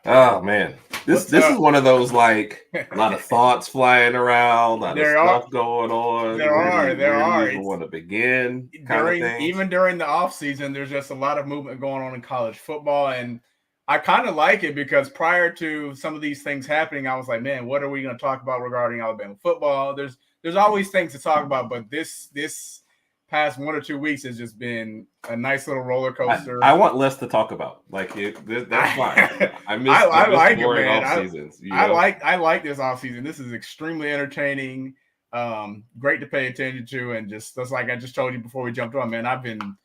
Oh man, this What's is up? one of those like a lot of thoughts flying around, a lot of There are, stuff going on. there are, there Where do you are. even It's want to begin? Kind of during things. even during the off season, there's just a lot of movement going on in college football, and I kind of like it because prior to some of these things happening, I was like, man, what are we going to talk about regarding Alabama football? There's always things to talk about, but this past 1 or 2 weeks has just been a nice little roller I coaster. want less to talk about. That's fine. I, I I miss like it, boring man. off seasons. You know. I like this off season. This is extremely entertaining, great to pay attention to, and just like I just told you before we jumped on, man. I've been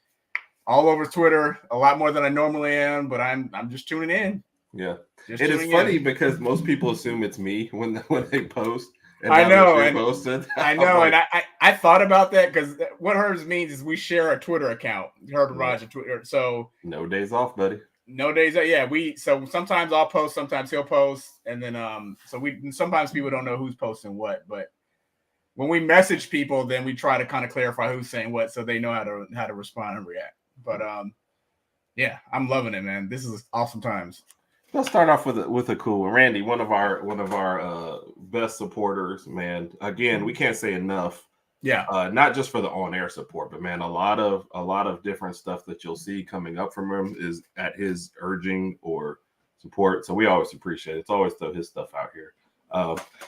all over Twitter a lot more than I normally am, but I'm just tuning in. Yeah, Just it is tuning funny in. because most people assume it's me when they post, and I now that know, you're and posted, I I'm know, and like, I thought about that because what hers means is we share a Twitter account. Her and yeah, Roger Twitter, so no days off, buddy. no days. Yeah, we so sometimes I'll post, sometimes he'll post, and then so we sometimes people don't know who's posting what, but when we message people, then we try to kind of clarify who's saying what so they know how to respond and react. But yeah, I'm loving it, man. This is awesome times. Let's start off with a cool one. Randy, one of our best supporters, man. Again, we can't say enough. Yeah. Not just for the on air support, but man, a lot of different stuff that you'll see coming up from him is at his urging or support. So we always appreciate it. It's always throw his stuff out here.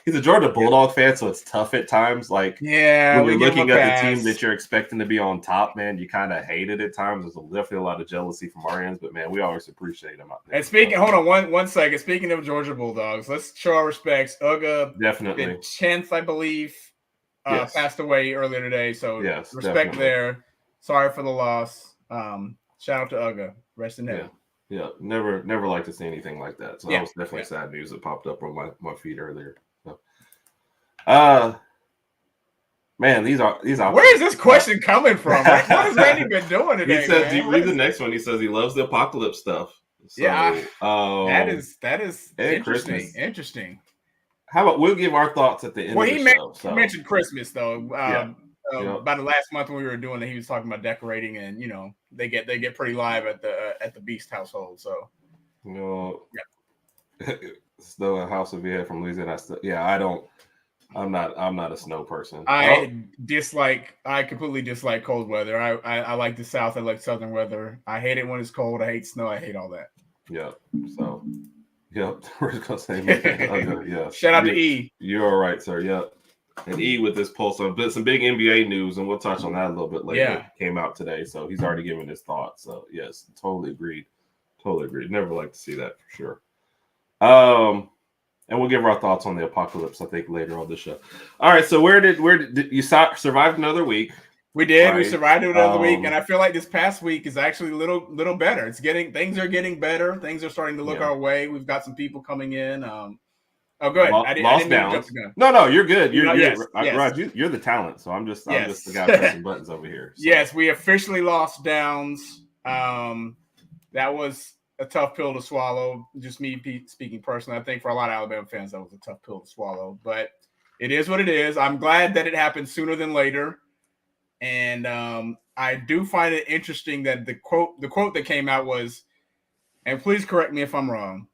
He's a Georgia Bulldog fan, so it's tough at times. Like Yeah, when we you're give him a looking at the team pass. that you're expecting to be on top, man, you kind of hate it at times. There's definitely a lot of jealousy from our ends, but man, we always appreciate him out there. And speaking, hold on one second. Speaking of Georgia Bulldogs, let's show our respects. Uga, Definitely. the 10th, I believe, Yes. passed away earlier today. So yes, respect definitely. there. Sorry for the loss. Shout out to Uga. Rest in heaven. Yeah, never like to see anything like that. So Yeah, that was definitely sad news that popped up on my feed earlier. So, man, these are Where is this question coming from? What has Randy been doing today? He says, man? "Do you read the next one?" He says he loves the apocalypse stuff. So, Yeah, that is and interesting. Christmas. Interesting. How about we'll give our thoughts at the end of the show? He mentioned Christmas though. Yeah. About the last month when we were doing it, he was talking about decorating, and they get pretty live at the Beast household. So, yeah. Snow and house if you had from Louisiana. I'm not a snow person. I completely dislike cold weather. I like the South. I like Southern weather. I hate it when it's cold. I hate snow. I hate all that. Yeah. So, yep. We're just gonna say, yeah. Shout out to E. You're all right, sir. Yep. And E with this pulse on some big NBA news, and we'll touch on that a little bit later. Yeah. Came out today, so he's already given his thoughts. So yes, totally agreed. Never like to see that for sure. And we'll give our thoughts on the apocalypse, I think, later on the show. All right, so where did you survive another week? We did. Right? We survived another week, and I feel like this past week is actually a little better. Things are getting better. Things are starting to look our way. We've got some people coming in. Oh, go ahead. I didn't mean to jump the gun. No, you're good. Yes. Rod, you're the talent, so I'm just the guy pressing buttons over here. So. Yes, we officially lost Downs. That was a tough pill to swallow. Just me speaking personally. I think for a lot of Alabama fans, that was a tough pill to swallow. But it is what it is. I'm glad that it happened sooner than later. And I do find it interesting that the quote that came out was, and please correct me if I'm wrong.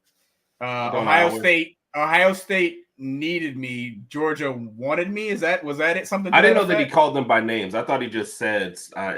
Ohio State needed me. Georgia wanted me. Was that it? Something? I didn't know that he called them by names. I thought he just said I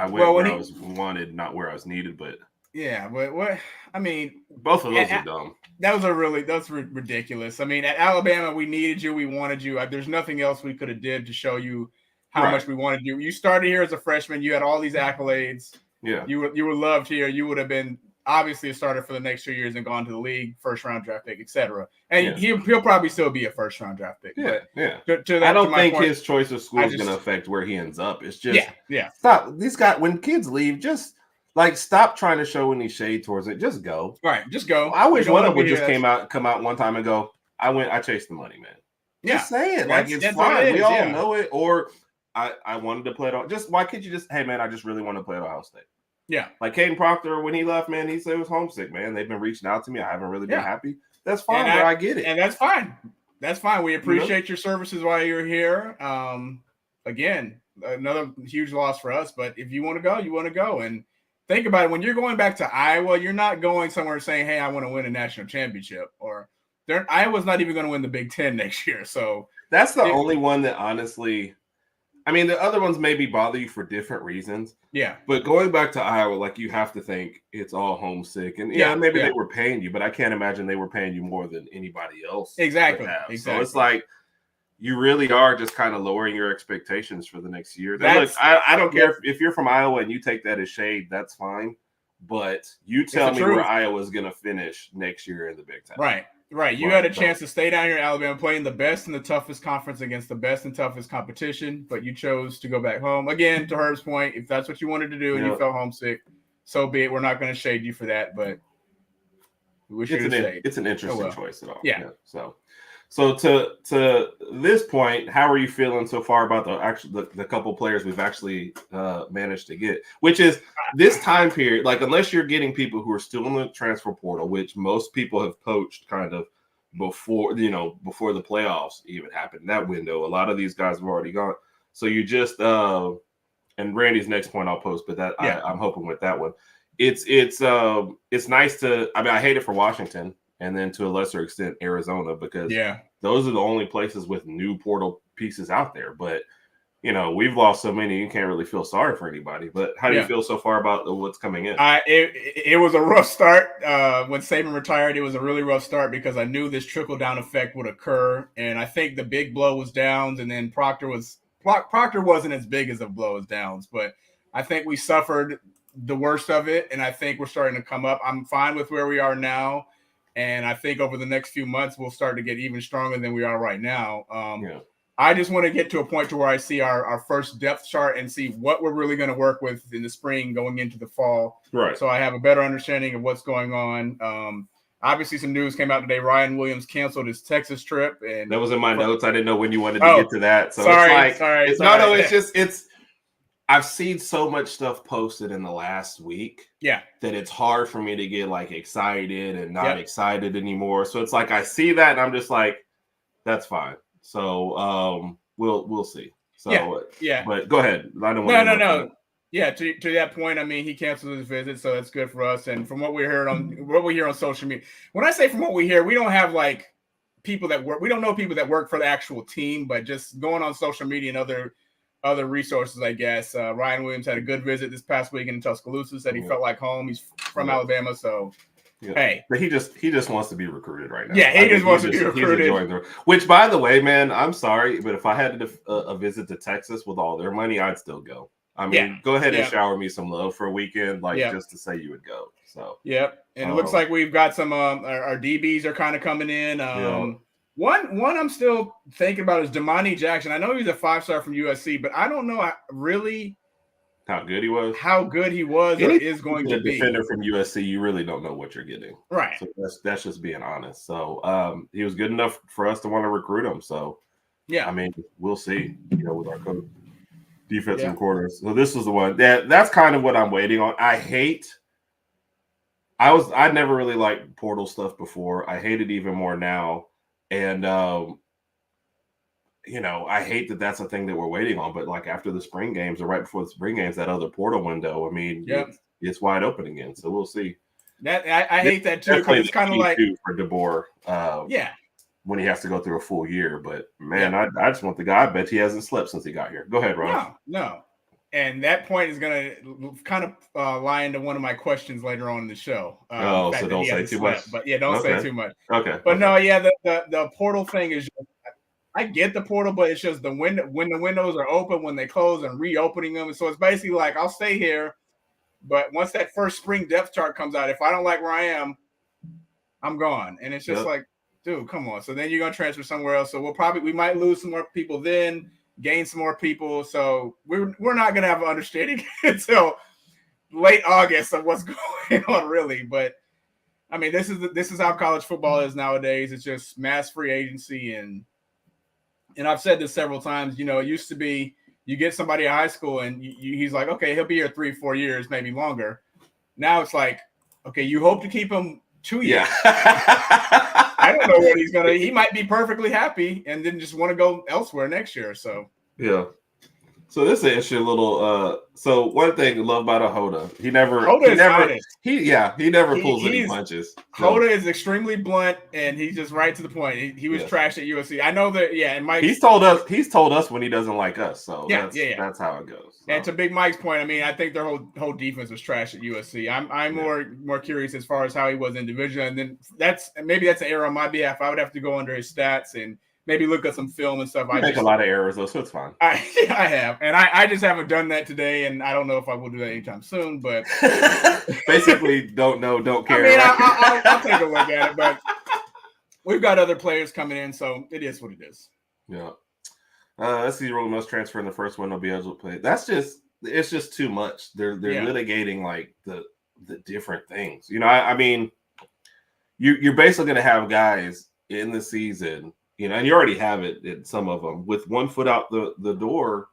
went where I was wanted, not where I was needed. But yeah, but what I mean, both of those are dumb. That's ridiculous. I mean, at Alabama, we needed you, we wanted you. There's nothing else we could have did to show you how much we wanted you. You started here as a freshman. You had all these accolades. Yeah, you were loved here. You would have been obviously a starter for the next 2 years and gone to the league, first round draft pick, etc. And he'll probably still be a first round draft pick. Yeah, I don't think his choice of school is going to affect where he ends up. It's just stop. These guys, when kids leave, just stop trying to show any shade towards it. Just go. Right, just go. I wish one of them would just come out one time and go, I chased the money, man. Just say it. It's fine. We all know it. Or I wanted to play it. Just why can't you just, hey man, I just really want to play at Ohio State. Yeah. Like Caden Proctor, when he left, man, he said he was homesick, man. They've been reaching out to me. I haven't really been happy. That's fine, bro. I get it. And that's fine. That's fine. We appreciate your services while you're here. Again, another huge loss for us. But if you want to go, you want to go. And think about it. When you're going back to Iowa, you're not going somewhere saying, "Hey, I want to win a national championship," or Iowa's not even going to win the Big Ten next year. So that's the only one that honestly, I mean, the other ones maybe bother you for different reasons. Yeah. But going back to Iowa, like you have to think it's all homesick. And maybe they were paying you, but I can't imagine they were paying you more than anybody else. Exactly. So it's like you really are just kind of lowering your expectations for the next year. Look, I don't care if you're from Iowa and you take that as shade, that's fine. But you tell me where Iowa's going to finish next year in the Big Ten. Right. You had a chance to stay down here in Alabama, playing the best and the toughest conference against the best and toughest competition, but you chose to go back home. Again, to Herb's point, if that's what you wanted to do and you felt homesick, so be it. We're not going to shade you for that, but we wish you stayed. It's an interesting choice at all. Yeah. So to this point, how are you feeling so far about the couple players we've actually managed to get? Which is this time period, like unless you're getting people who are still in the transfer portal, which most people have poached kind of before the playoffs even happened. That window, a lot of these guys have already gone. So you just and Randy's next point I'll post, but that I'm hoping with that one, it's nice to. I mean, I hate it for Washington. And then to a lesser extent, Arizona, because those are the only places with new portal pieces out there. But, we've lost so many, you can't really feel sorry for anybody. But how do you feel so far about what's coming in? It was a rough start. When Saban retired, it was a really rough start because I knew this trickle-down effect would occur. And I think the big blow was Downs, and then Proctor wasn't as big as a blow as Downs. But I think we suffered the worst of it, and I think we're starting to come up. I'm fine with where we are now. And I think over the next few months, we'll start to get even stronger than we are right now. I just want to get to a point to where I see our first depth chart and see what we're really going to work with in the spring going into the fall. Right. So I have a better understanding of what's going on. Obviously, some news came out today. Ryan Williams canceled his Texas trip. And that was in my notes. I didn't know when you wanted to get to that. So sorry. No, it's I've seen so much stuff posted in the last week that it's hard for me to get like excited and not excited anymore. So it's like I see that and I'm just like, that's fine. So we'll see. So but go ahead. I don't want no. Yeah, to that point, I mean, he canceled his visit, so that's good for us. And from what we hear on social media, when I say from what we hear, we don't have like people that work. We don't know people that work for the actual team, but just going on social media and other resources, I guess. Ryan Williams had a good visit this past week in Tuscaloosa. Said he felt like home. He's from Alabama, so hey. But he just wants to be recruited right now. Yeah, he just wants to be recruited. Which, by the way, man, I'm sorry, but if I had a visit to Texas with all their money, I'd still go. I mean, go ahead and shower me some love for a weekend, just to say you would go. So and it looks like we've got some our DBs are kind of coming in. One I'm still thinking about is Damani Jackson. I know he's a 5-star from USC, but I don't know really how good he was. Or is going to be. Defender from USC, you really don't know what you're getting. Right. So that's just being honest. So he was good enough for us to want to recruit him. So I mean, we'll see. With our coach, defensive quarters. So this was the one that's kind of what I'm waiting on. I never really liked portal stuff before. I hate it even more now. And, I hate that that's a thing that we're waiting on. But like after the spring games or right before the spring games, that other portal window, I mean, it's wide open again. So we'll see. That I hate that too. Because it's kind of like for DeBoer. When he has to go through a full year. But man, I just want the guy. I bet he hasn't slept since he got here. Go ahead, Ron. No. And that point is going to kind of lie into one of my questions later on in the show. So don't say too much. But don't say too much. Okay. But no, the portal thing is just, I get the portal, but it's just when the windows are open, when they close and reopening them. So it's basically like, I'll stay here. But once that first spring depth chart comes out, if I don't like where I am, I'm gone. And it's just like, dude, come on. So then you're going to transfer somewhere else. So we might lose some more people then. Gain some more people, so we're not gonna have an understanding until late August of what's going on, really. But I mean, this is how college football is nowadays. It's just mass free agency, and I've said this several times. It used to be you get somebody in high school, and he's like, okay, he'll be here 3-4 years, maybe longer. Now it's like, okay, you hope to keep him 2 years. I don't know what he's he might be perfectly happy and then just want to go elsewhere next year. So So this is an interesting little. So one thing I love about Hoda, he never pulls any punches. Hoda is extremely blunt, and he's just right to the point. He was trash at USC. I know that. Yeah, and Mike. He's told us when he doesn't like us. So that's how it goes. So. And to Big Mike's point, I mean, I think their whole defense was trash at USC. I'm more curious as far as how he was in division, and then that's an error on my behalf. I would have to go under his stats and maybe look at some film and stuff. I make a lot of errors though, so it's fine. I have, and I just haven't done that today, and I don't know if I will do that anytime soon. But basically, don't care. I mean, right? I'll take a look at it, but we've got other players coming in, so it is what it is. Yeah. Let's see. Roll must transfer in the first one. They'll be able to play. It's just too much. They're litigating like the different things. I mean, you're basically going to have guys in the season. And you already have it in some of them with one foot out the door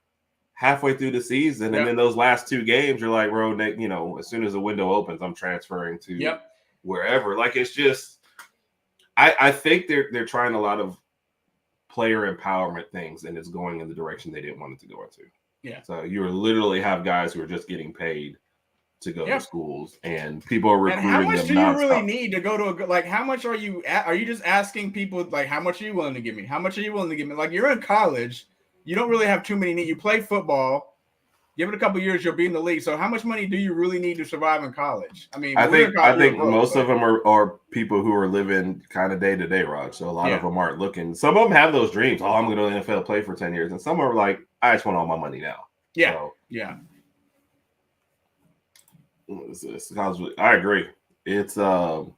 halfway through the season. And then those last two games, you're like, bro, as soon as the window opens, I'm transferring to wherever. Like, it's just, I think they're trying a lot of player empowerment things, and it's going in the direction they didn't want it to go into. Yeah. So you literally have guys who are just getting paid to go to schools, and people are recruiting them. And how much do you really need to go to how much are you just asking people, like, how much are you willing to give me? How much are you willing to give me? Like, you're in college, you don't really have too many needs. You play football, give it a couple years, you'll be in the league. So how much money do you really need to survive in college? I mean, I think most of them are people who are living kind of day to day, Rod. So a lot of them aren't looking. Some of them have those dreams. Oh, I'm going to NFL play for 10 years. And some are like, I just want all my money now. Yeah. So, yeah. I agree. It's only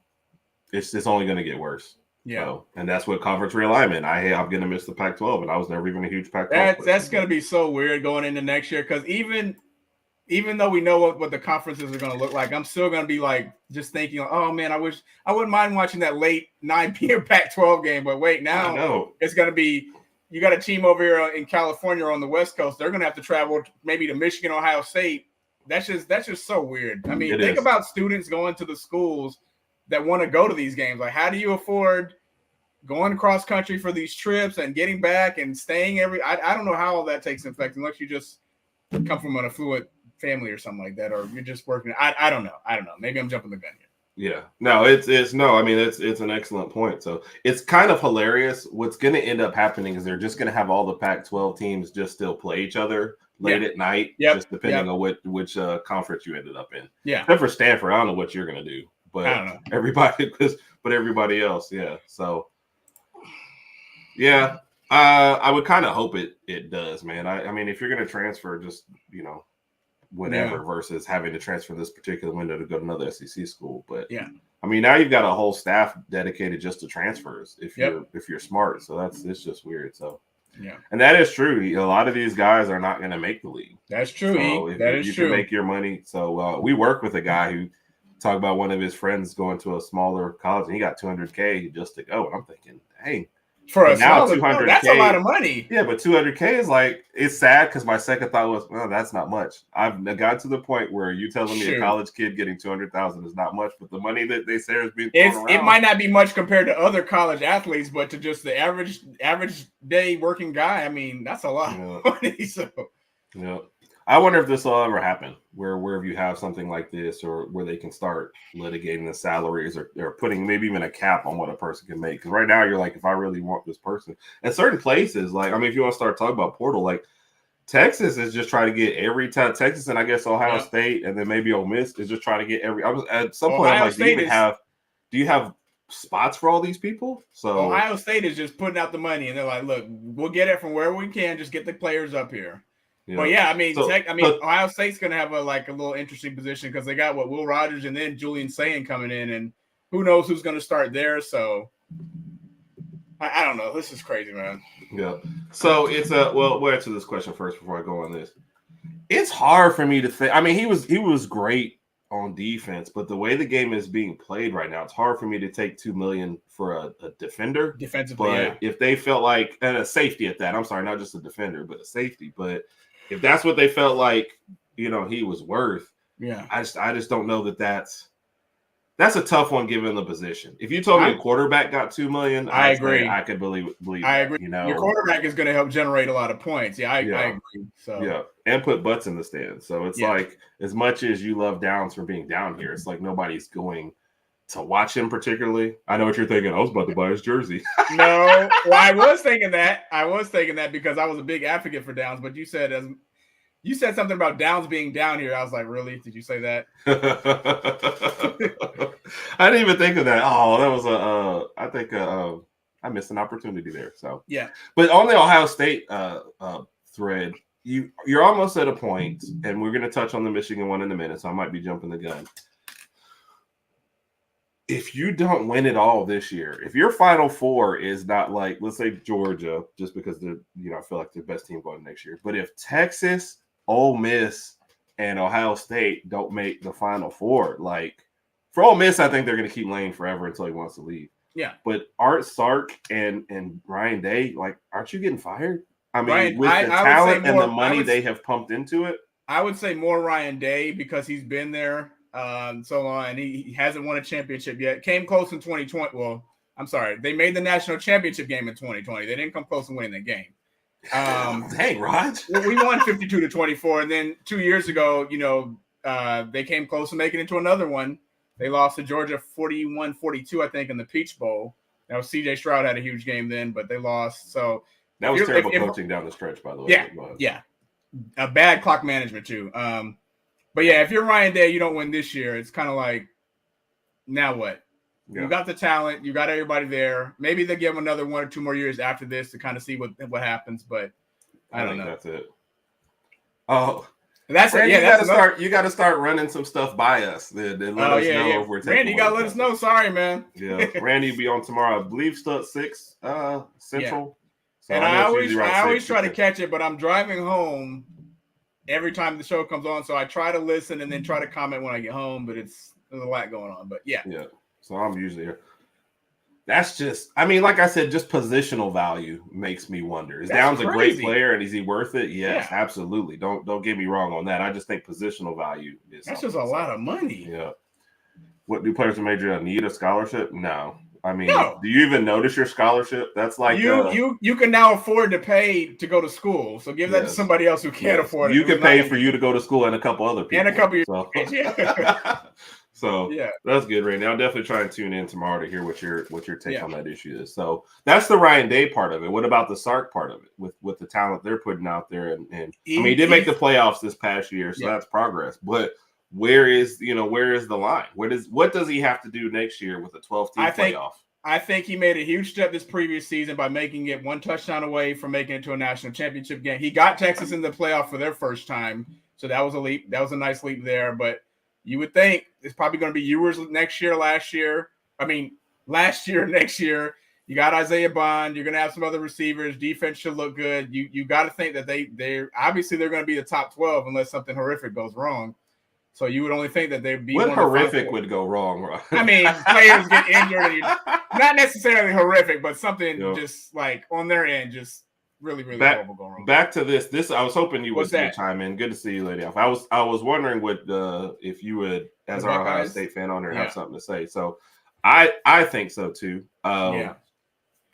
going to get worse. Yeah, so, and that's what conference realignment. I'm going to miss the Pac-12, and I was never even a huge Pac-12. That's going to be so weird going into next year, because even though we know what the conferences are going to look like, I'm still going to be like just thinking, oh man, I wouldn't mind watching that late 9 p.m. Pac-12 game. But wait, now it's going to be, you got a team over here in California or on the West Coast. They're going to have to travel maybe to Michigan, Ohio State. That's just so weird. I mean, think about students going to the schools that want to go to these games. Like, how do you afford going cross country for these trips and getting back and staying I don't know how all that takes effect unless you just come from an affluent family or something like that, or you're just working. I don't know. Maybe I'm jumping the gun here. Yeah. No, it's an excellent point. So it's kind of hilarious. What's going to end up happening is they're just going to have all the Pac-12 teams just still play each other late at night, just depending on which conference you ended up in. Yeah. Except for Stanford, I don't know what you're going to do, but I don't know. everybody else, yeah. So, yeah, I would kind of hope it does, man. I mean, if you're going to transfer, just whatever versus having to transfer this particular window to go to another SEC school. But I mean, now you've got a whole staff dedicated just to transfers if you're smart. So it's just weird. So. Yeah, and that is true. A lot of these guys are not going to make the league. That's true. So if you can make your money. So we work with a guy who talked about one of his friends going to a smaller college, and he got $200K just to go. And I'm thinking, dang, for a now $200K, that's a lot of money. Yeah, but $200K is like, it's sad because my second thought was, well, that's not much. I've got to the point where you telling me a college kid getting $200,000 is not much, but the money that they say is being thrown around, it might not be much compared to other college athletes, but to just the average day working guy, I mean, that's a lot of money. So I wonder if this will ever happen where you have something like this, or where they can start litigating the salaries, or putting maybe even a cap on what a person can make. Because right now you're like, if I really want this person, and certain places, like, I mean, if you want to start talking about portal, like Texas is just trying to get every time. Texas and I guess Ohio State, and then maybe Ole Miss is just trying to get every. I was at some point, I'm like, do you have spots for all these people? So Ohio State is just putting out the money, and they're like, look, we'll get it from wherever we can. Just get the players up here. Well, I mean, Ohio State's going to have a little interesting position because they got Will Rogers and then Julian Sayin coming in, and who knows who's going to start there. So I don't know. This is crazy, man. Yeah. So it's we'll answer this question first before I go on this. It's hard for me to think. I mean, he was great on defense, but the way the game is being played right now, it's hard for me to take $2 million for a defender. Defensively, but if they felt like, and a safety at that, I'm sorry, not just a defender, but a safety, but if that's what they felt like, he was worth, I just don't know that's That's a tough one given the position. If you told me a quarterback got $2 million, I agree. I could believe I that, agree. you know. Your quarterback is going to help generate a lot of points. Yeah, I agree. So yeah, and put butts in the stands. So it's like, as much as you love Downs for being down here, it's like nobody's going to watch him particularly. I know what you're thinking. I was about to buy his jersey. No, well, I was thinking that because I was a big advocate for Downs, but you said something about Downs being down here. I was like, really? Did you say that? I didn't even think of that. Oh, that was I think I missed an opportunity there. So yeah. But on the Ohio State thread, you're almost at a point, and we're going to touch on the Michigan one in a minute, so I might be jumping the gun. If you don't win it all this year, if your Final Four is not like, let's say Georgia, just because they're, I feel like they're the best team going next year. But if Texas, Ole Miss, and Ohio State don't make the Final Four, like for Ole Miss, I think they're going to keep Lane forever until he wants to leave. Yeah. But Art Sark and Ryan Day, like, aren't you getting fired? I mean, Ryan, with the talent and the money they have pumped into it. I would say more Ryan Day because he's been there so long and he hasn't won a championship yet. Came close in 2020. Well, I'm sorry. They made the national championship game in 2020. They didn't come close to winning that game. Dang, Rod. We won 52-24. And then 2 years ago, they came close to making it to another one. They lost to Georgia 41-42, I think, in the Peach Bowl. Now, CJ Stroud had a huge game then, but they lost. So that was terrible coaching down the stretch, by the way. Yeah. A bad clock management, too. But, yeah, if you're Ryan Day, you don't win this year. It's kind of like, now what? Yeah. You got the talent. You got everybody there. Maybe they give them another 1 or 2 more years after this to kind of see what happens, but I don't know. That's it. Oh, that's Randy, you got to start running some stuff by us. Then let us know if we're taking. Randy, you got to let us know. Sorry, man. Yeah, Randy will be on tomorrow. I believe still at 6 Central. Yeah. So and I always try to catch it, but I'm driving home every time the show comes on, so I try to listen and then try to comment when I get home. But there's a lot going on. But yeah. So I'm usually here. That's just, I mean, like I said, just positional value makes me wonder. Is Downs a great player and is he worth it? Yes, absolutely. Don't get me wrong on that. I just think positional value is. That's just a lot of money. Yeah. What do players in major need a scholarship? No. I mean, do you even notice your scholarship? That's like you can now afford to pay to go to school. So give that to somebody else who can't afford it. You can pay for you to go to school and a couple other people. And a couple of your So that's good, Randy. I'll definitely try and tune in tomorrow to hear what your take on that issue is. So that's the Ryan Day part of it. What about the Sark part of it with the talent they're putting out there? And he did make the playoffs this past year, so that's progress. But where is the line? What does he have to do next year with a 12-team playoff? I think he made a huge step this previous season by making it 1 touchdown away from making it to a national championship game. He got Texas in the playoff for their first time, so that was a leap. That was a nice leap there, but you would think it's probably going to be Ewers next year, next year. You got Isaiah Bond. You're going to have some other receivers. Defense should look good. You got to think that they're obviously they're going to be the top 12 unless something horrific goes wrong. So you would only think that they'd be what horrific would go wrong, right? I mean, players get injured. Not necessarily horrific, but something just like on their end, just really horrible going wrong. Back to this. I was hoping you would chime in. Good to see you, Lady Alf. I was wondering if you would, as our Ohio State fan on there, have something to say. So I think so too.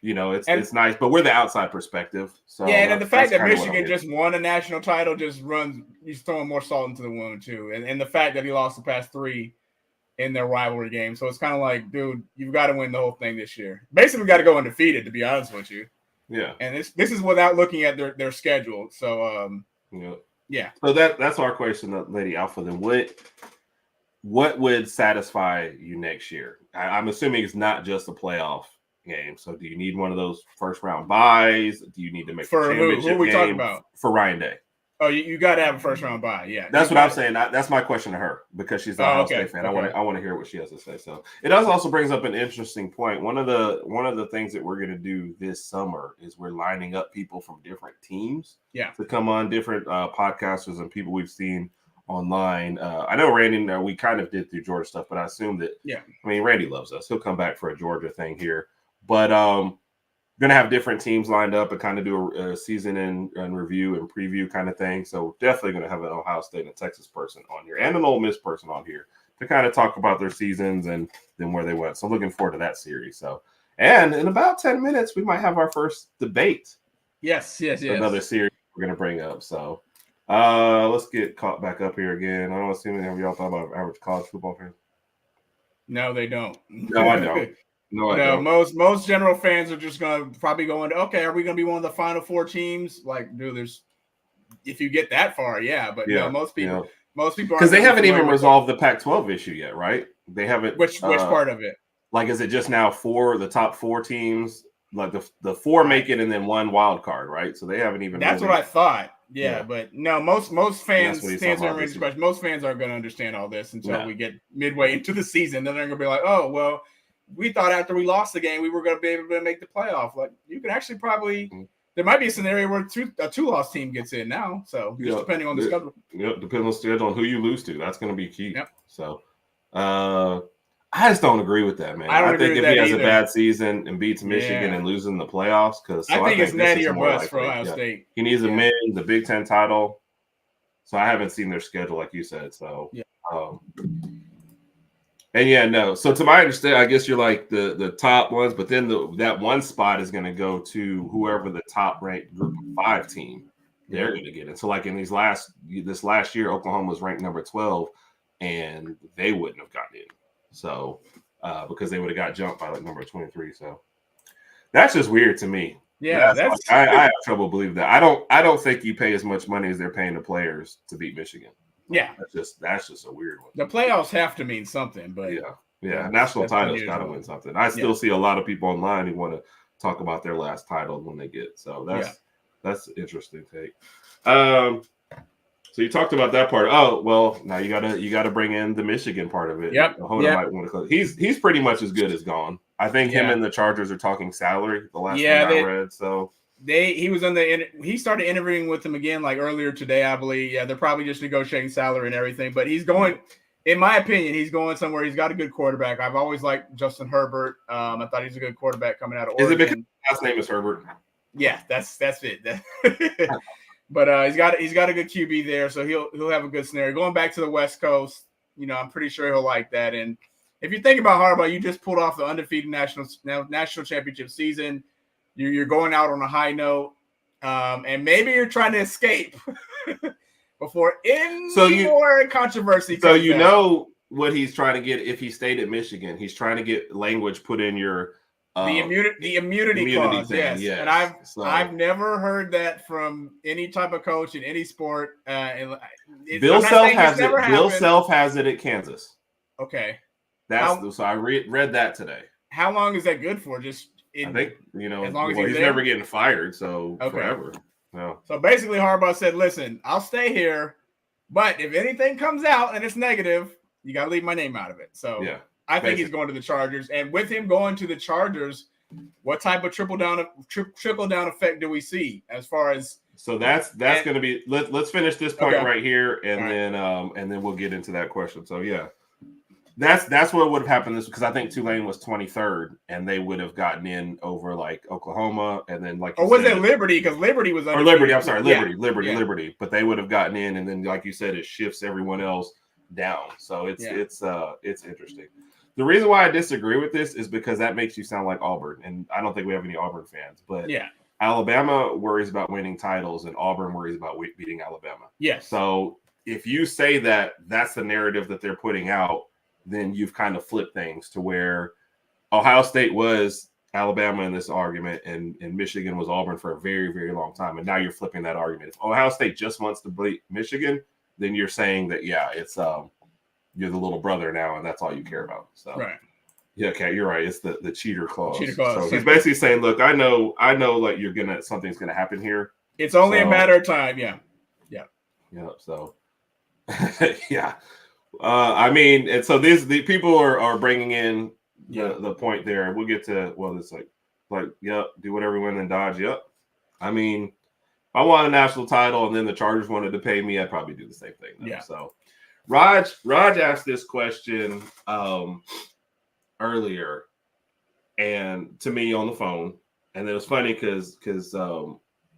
It's nice, but we're the outside perspective. So and the fact that Michigan just won a national title just he's throwing more salt into the wound too. And the fact that he lost the past 3 in their rivalry game. So it's kind of like, dude, you've got to win the whole thing this year. Basically got to go undefeated, to be honest with you. Yeah. And this is without looking at their schedule. So So that's our question, Lady Alpha. Then what would satisfy you next year? I'm assuming it's not just a playoff game. So do you need one of those first round buys? Do you need to make for a championship who are we talking about? For Ryan Day. Oh, you got to have a first round bye. Yeah, that's what I'm saying. That's my question to her because she's an Ohio State fan. Okay. I want to hear what she has to say. So it also brings up an interesting point. One of the things that we're going to do this summer is we're lining up people from different teams. To come on, different podcasters and people we've seen online. I know Randy. We kind of did through Georgia stuff, but I assume that. I mean, Randy loves us. He'll come back for a Georgia thing here, but going to have different teams lined up and kind of do a season and review and preview kind of thing. So definitely going to have an Ohio State and Texas person on here and an Ole Miss person on here kind of talk about their seasons and then where they went. So looking forward to that series. So, and in about 10 minutes, we might have our first debate. Yes. Another series we're going to bring up. So let's get caught back up here again. I don't assume have y'all thought about average college football fans? No, they don't. No, I don't. No, I don't. Most general fans are just going to probably go into, okay, are we going to be one of the final 4 teams? Like, dude, if you get that far, yeah. But no, most people because they haven't even resolved the Pac-12 issue yet, right? They haven't. Which part of it? Like, is it just now the top 4 teams? Like the 4 make it and then 1 wild card, right? So they haven't even. That's what I thought. Yeah, but no, most fans most fans aren't going to understand all this until we get midway into the season. Then they're going to be like, oh, well, we thought after we lost the game we were going to be able to make the playoff. Like, you can actually probably there might be a scenario where a 2-loss team gets in now. So just depending on the schedule. Yep, depending on the schedule and who you lose to, that's going to be key. Yep. So, I just don't agree with that, man. I think if he has a bad season and beats Michigan and losing the playoffs, because I think it's natty or bust for Ohio State. He needs to win the Big Ten title. So I haven't seen their schedule, like you said. So, So to my understanding, I guess you're like the top ones, but then that one spot is going to go to whoever the top ranked group of 5 team they're going to get it. So like in this last year, Oklahoma was ranked number 12, and they wouldn't have gotten in. So, because they would have got jumped by like number 23. So that's just weird to me. Yeah, I have trouble believing that. I don't think you pay as much money as they're paying the players to beat Michigan. Yeah, that's just a weird one. The playoffs have to mean something, but national titles got to win something. I still see a lot of people online who want to talk about their last title when they get. So that's interesting take. So you talked about that part. Oh, well, now you gotta bring in the Michigan part of it. Yep. Might want to close. He's pretty much as good as gone. I think him and the Chargers are talking salary. The last thing I read. So he started interviewing with them again like earlier today, I believe. Yeah, they're probably just negotiating salary and everything. But he's going, in my opinion, he's going somewhere. He's got a good quarterback. I've always liked Justin Herbert. I thought he's a good quarterback coming out of Oregon. Is it because his last name is Herbert? Yeah, that's it. But he's got a good QB there, so he'll have a good scenario. Going back to the West Coast, I'm pretty sure he'll like that. And if you think about Harbaugh, you just pulled off the undefeated national championship season. You're going out on a high note, and maybe you're trying to escape before more controversy. So you know what he's trying to get if he stayed at Michigan. He's trying to get language put in your the immunity clause, thing, yes. And I've never heard that from any type of coach in any sport. Bill Self has it. Bill Self has it at Kansas. Okay, so I read that today. How long is that good for? I think as long as he's never getting fired, so forever. No. So basically, Harbaugh said, "Listen, I'll stay here, but if anything comes out and it's negative, you got to leave my name out of it." So I think he's going to the Chargers, and with him going to the Chargers, what type of trickle down effect do we see as far as? So that's going to be. Let's finish this point right here, and then we'll get into that question. So that's what would have happened. This because I think Tulane was 23rd, and they would have gotten in over like Oklahoma, and then like was it Liberty? Because Liberty was undefeated. Or Liberty. I'm sorry, Liberty. But they would have gotten in, and then like you said, it shifts everyone else down. So it's interesting. The reason why I disagree with this is because that makes you sound like Auburn, and I don't think we have any Auburn fans. But Alabama worries about winning titles, and Auburn worries about beating Alabama. Yes. So if you say that that's the narrative that they're putting out, then you've kind of flipped things to where Ohio State was Alabama in this argument, and Michigan was Auburn for a very, very long time. And now you're flipping that argument. If Ohio State just wants to beat Michigan, then you're saying that it's you're the little brother now, and that's all you care about. So right. Yeah, okay, you're right. It's the cheater clause. Cheater clause. So he's basically saying, look, I know like something's gonna happen here. It's only a matter of time, yeah. So I mean, and so the people are bringing in the point there. We'll get to it's do whatever you want and dodge. Yep. I mean, if I want a national title and then the Chargers wanted to pay me, I'd probably do the same thing. Yeah. So Raj asked this question earlier, and to me on the phone, and it was funny because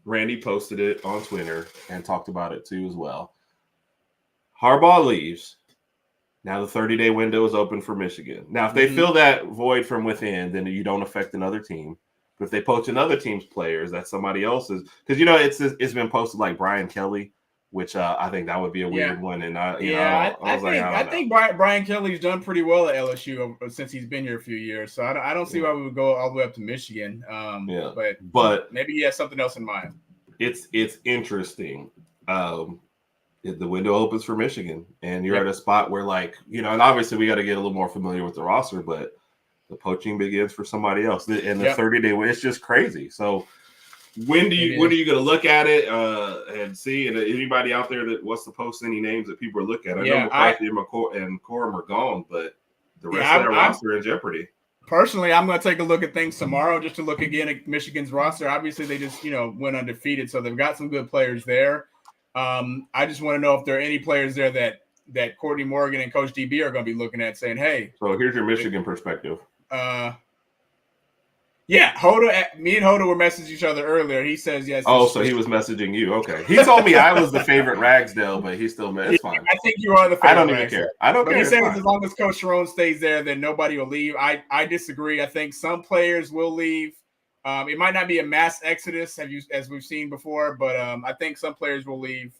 Randy posted it on Twitter and talked about it too as well. Harbaugh leaves. Now the 30-day window is open for Michigan. Now, if they fill that void from within, then you don't affect another team. But if they poach another team's players, that's somebody else's. Because it's been posted like Brian Kelly, which I think that would be a weird one. And I think Brian Kelly's done pretty well at LSU since he's been here a few years. So I don't see why we would go all the way up to Michigan. But maybe he has something else in mind. It's interesting. The window opens for Michigan, and you're at a spot where, and obviously we got to get a little more familiar with the roster, but the poaching begins for somebody else. And the 30-day window, it's just crazy. So when are you going to look at it and see? And anybody out there that wants to post any names that people are looking at? I know McCarthy and Corum are gone, but the rest of their roster in jeopardy. Personally, I'm going to take a look at things tomorrow just to look again at Michigan's roster. Obviously, they just went undefeated, so they've got some good players there. I just want to know if there are any players there that Courtney Morgan and Coach DB are going to be looking at, saying, "Hey." So here's your Michigan perspective. Hoda. Me and Hoda were messaging each other earlier. He says yes. Oh, so he was messaging you. Okay. He told me I was the favorite Ragsdale, but he still it's fine. I think you are the favorite. I don't even care. I don't care. He says as long as Coach Sharon stays there, then nobody will leave. I disagree. I think some players will leave. It might not be a mass exodus, as we've seen before, but I think some players will leave,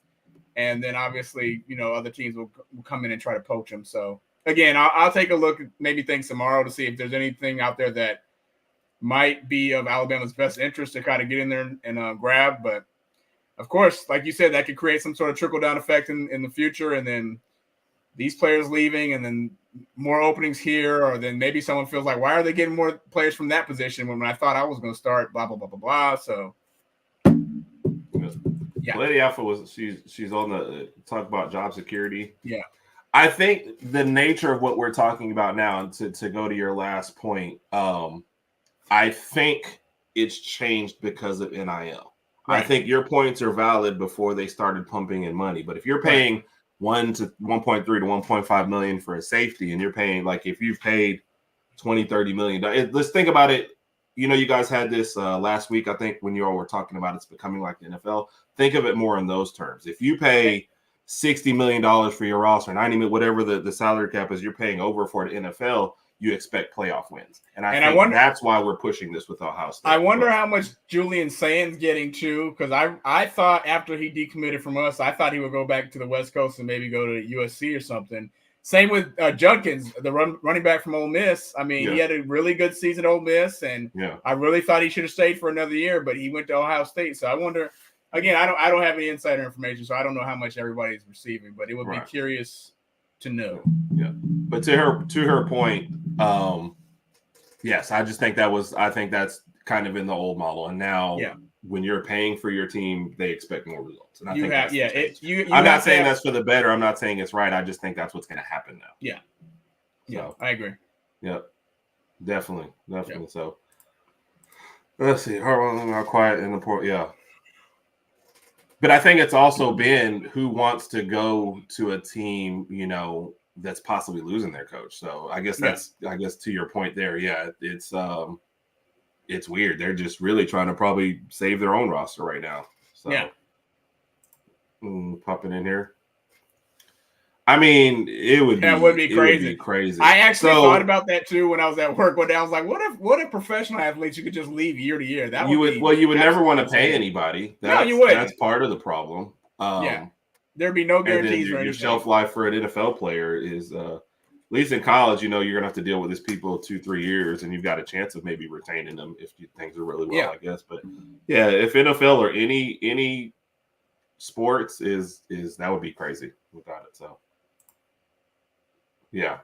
and then obviously, other teams will come in and try to poach them. So again, I'll take a look at maybe things tomorrow to see if there's anything out there that might be of Alabama's best interest to kind of get in there and grab. But of course, like you said, that could create some sort of trickle down effect in the future, and then these players leaving, and then more openings here, or then maybe someone feels like, why are they getting more players from that position when I thought I was going to start, blah, blah, blah, blah, blah. So, yeah. Lady Alpha she's on the talk about job security. Yeah. I think the nature of what we're talking about now, to go to your last point, I think it's changed because of NIL. Right. I think your points are valid before they started pumping in money. But if you're paying 1 to 1.3 to 1.5 million for a safety, and you're paying, like, if you've paid 20-30 million, let's think about it. You guys had this last week, I think, when you all were talking about it's becoming like the NFL. Think of it more in those terms. If you pay $60 million for your roster, 90 million, whatever the salary cap is, you're paying over for the NFL, you expect playoff wins. And I think that's why we're pushing this with Ohio State. I wonder how much Julian Sands getting too, because I thought after he decommitted from us, I thought he would go back to the West Coast and maybe go to USC or something. Same with Judkins, the running back from Ole Miss. I mean, he had a really good season at Ole Miss, and I really thought he should have stayed for another year, but he went to Ohio State. So I wonder, again, I don't have any insider information, so I don't know how much everybody's receiving, but it would be curious to know. Yeah. But to her point, yes, I just think I think that's kind of in the old model. And now when you're paying for your team, they expect more results. And I'm not saying that's for the better. I'm not saying it's right. I just think that's what's going to happen now. Yeah. Yeah, I agree. Yep. Definitely. Yep. So let's see. How quiet in the port. Yeah. But I think it's also been who wants to go to a team, that's possibly losing their coach. So I guess to your point there, it's weird. They're just really trying to probably save their own roster right now. So popping in here. I mean, it would be crazy. I actually thought about that too when I was at work one day. I was like, what if professional athletes you could just leave year to year? That you would never want to pay anybody. You wouldn't. That's part of the problem. There'd be no guarantees. Your shelf life for an NFL player is, at least in college, you're gonna have to deal with these people 2-3 years, and you've got a chance of maybe retaining them if things are really well, I guess. But if NFL or any sports is that would be crazy without it. So. Yeah.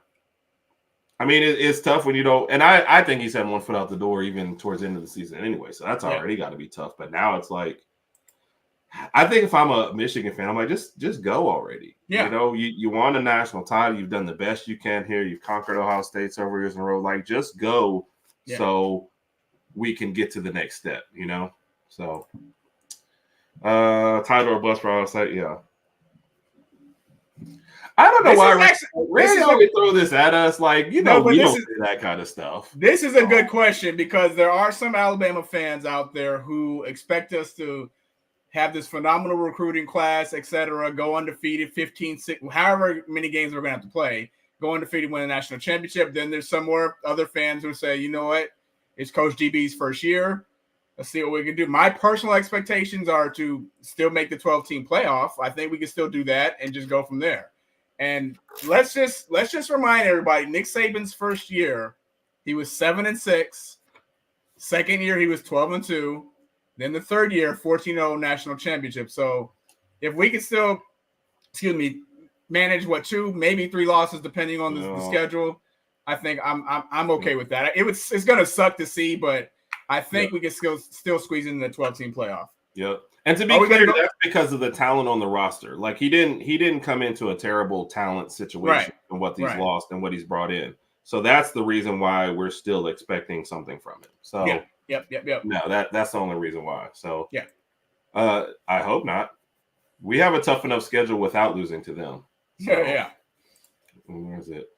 I mean, it's tough when you don't, and I think he's had one foot out the door even towards the end of the season anyway. So that's already got to be tough. But now it's like, I think if I'm a Michigan fan, I'm like, just go already. Yeah. You won a national title. You've done the best you can here. You've conquered Ohio State several years in a row. Like, just go so we can get to the next step, So, title or bust for Ohio State, I don't know why Randy always throw this at us. Like, we don't say that kind of stuff. This is a good question because there are some Alabama fans out there who expect us to have this phenomenal recruiting class, et cetera, go undefeated, 15, 6, however many games we're going to have to play, go undefeated, win a national championship. Then there's some more other fans who say, you know what, it's Coach DB's first year. Let's see what we can do. My personal expectations are to still make the 12-team playoff. I think we can still do that and just go from there. And let's just remind everybody, Nick Saban's first year, he was 7-6. Second year, he was 12-2. Then the third year, 14-0 national championship. So if we can still, manage 2, maybe 3 losses depending on the schedule, I think I'm okay with that. It's gonna suck to see, but I think we can still squeeze in the 12-team playoff. Yep. And to be clear, that's because of the talent on the roster. Like he didn't come into a terrible talent situation and what he's lost and what he's brought in. So that's the reason why we're still expecting something from him. So yep. No, that's the only reason why. So yeah. I hope not. We have a tough enough schedule without losing to them. So, yeah. Where's it?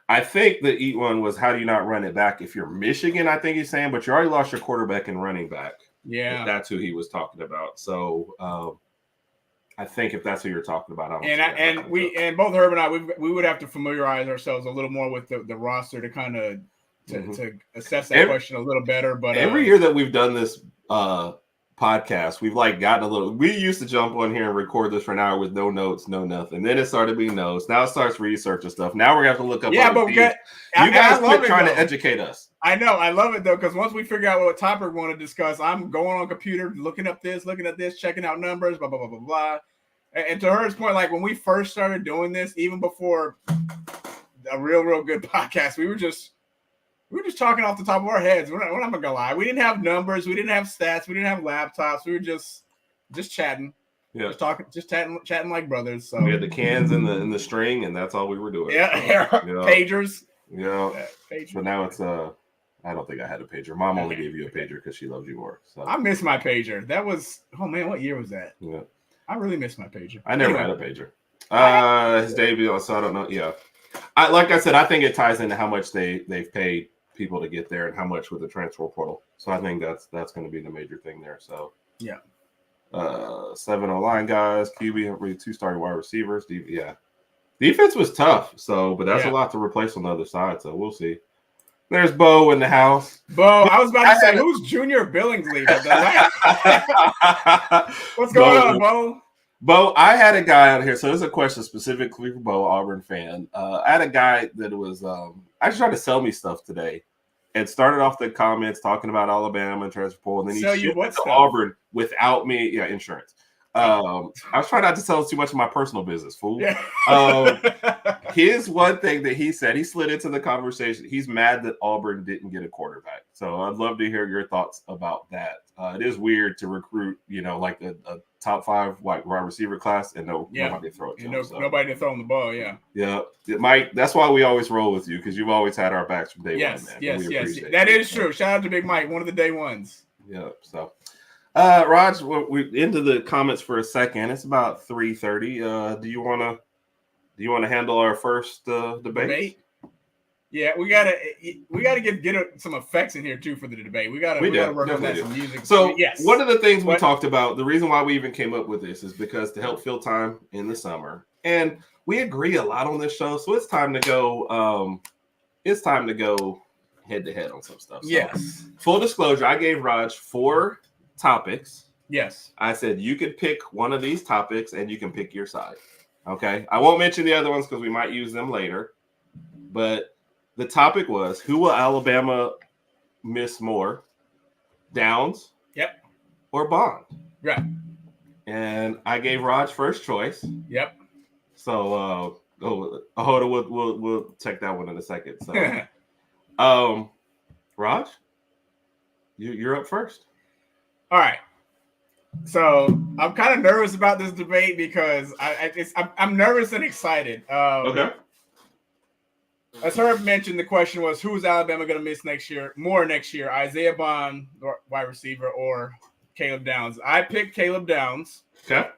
I think the eat one was how do you not run it back if you're Michigan, I think he's saying, but you already lost your quarterback and running back. Yeah. That's who he was talking about. So I think if that's who you're talking about, and both Herb and I, we would have to familiarize ourselves a little more with the roster to kind of to assess that question a little better. But every year that we've done this podcast, we've gotten a little. We used to jump on here and record this for an hour with no notes, no nothing. Then it started being notes. Now it starts research and stuff. Now we're gonna have to look up. Yeah, but you guys quit trying to educate us. I know, I love it though, because once we figure out what topic we want to discuss, I'm going on computer, looking at this, checking out numbers, blah blah blah blah blah. And to Her's point, when we first started doing this, even before a real good podcast, we were just talking off the top of our heads. We're not gonna lie. We didn't have numbers. We didn't have stats. We didn't have laptops. We were just chatting. Yeah. Just chatting like brothers. So we had the cans and the string, and that's all we were doing. Yeah. Pagers. Yeah. So now it's I don't think I had a pager. Mom only gave you a pager because she loves you more. So I miss my pager. That was what year was that? Yeah. I really miss my pager. I never had a pager. His debut, so I don't know. Yeah. Like I said, I think it ties into how much they've paid people to get there and how much with the transfer portal. So I think that's going to be the major thing there. So yeah. 7 O-line guys, QB, 2 starting wide receivers. Defense was tough. So, but that's a lot to replace on the other side. So we'll see. There's Bo in the house. Bo, I was about to say, who's Junior Billingsley? What's going on, Bo? Bo, I had a guy out here. So there's a question specifically for Bo, Auburn fan. I had a guy that was actually trying to sell me stuff today, and started off the comments talking about Alabama and transfer portal, and then he shipped to Auburn without me. Yeah, insurance. I was trying not to tell too much of my personal business, fool. Yeah. Here's one thing that he said. He slid into the conversation. He's mad that Auburn didn't get a quarterback. So I'd love to hear your thoughts about that. It is weird to recruit, a top 5 wide receiver class and nobody to throw it to. Nobody to throw on the ball, yeah. Yeah. Mike, that's why we always roll with you, because you've always had our backs from day one, man. Yes. That is true. Shout out to Big Mike, one of the day ones. Yeah, so. Raj, we're into the comments for a second. It's about 3:30. Do you want to handle our first debate? Yeah, we gotta get some effects in here too for the debate. We gotta work on that some music. So one of the things we talked about, the reason why we even came up with this is because to help fill time in the summer, and we agree a lot on this show. So it's time to go. It's time to go head to head on some stuff. So, yes. Full disclosure, I gave Raj 4 topics. Yes. I said you could pick one of these topics and you can pick your side. Okay. I won't mention the other ones because we might use them later. But the topic was, who will Alabama miss more? Downs? Yep. Or Bond? Right. And I gave Raj first choice. Yep. So Ahoda we'll check that one in a second. So Raj, you're up first. All right. So I'm kind of nervous about this debate because I'm nervous and excited. Okay. As Herb mentioned, the question was, who is Alabama going to miss next year? Isaiah Bond, wide receiver, or Caleb Downs? I picked Caleb Downs. Okay.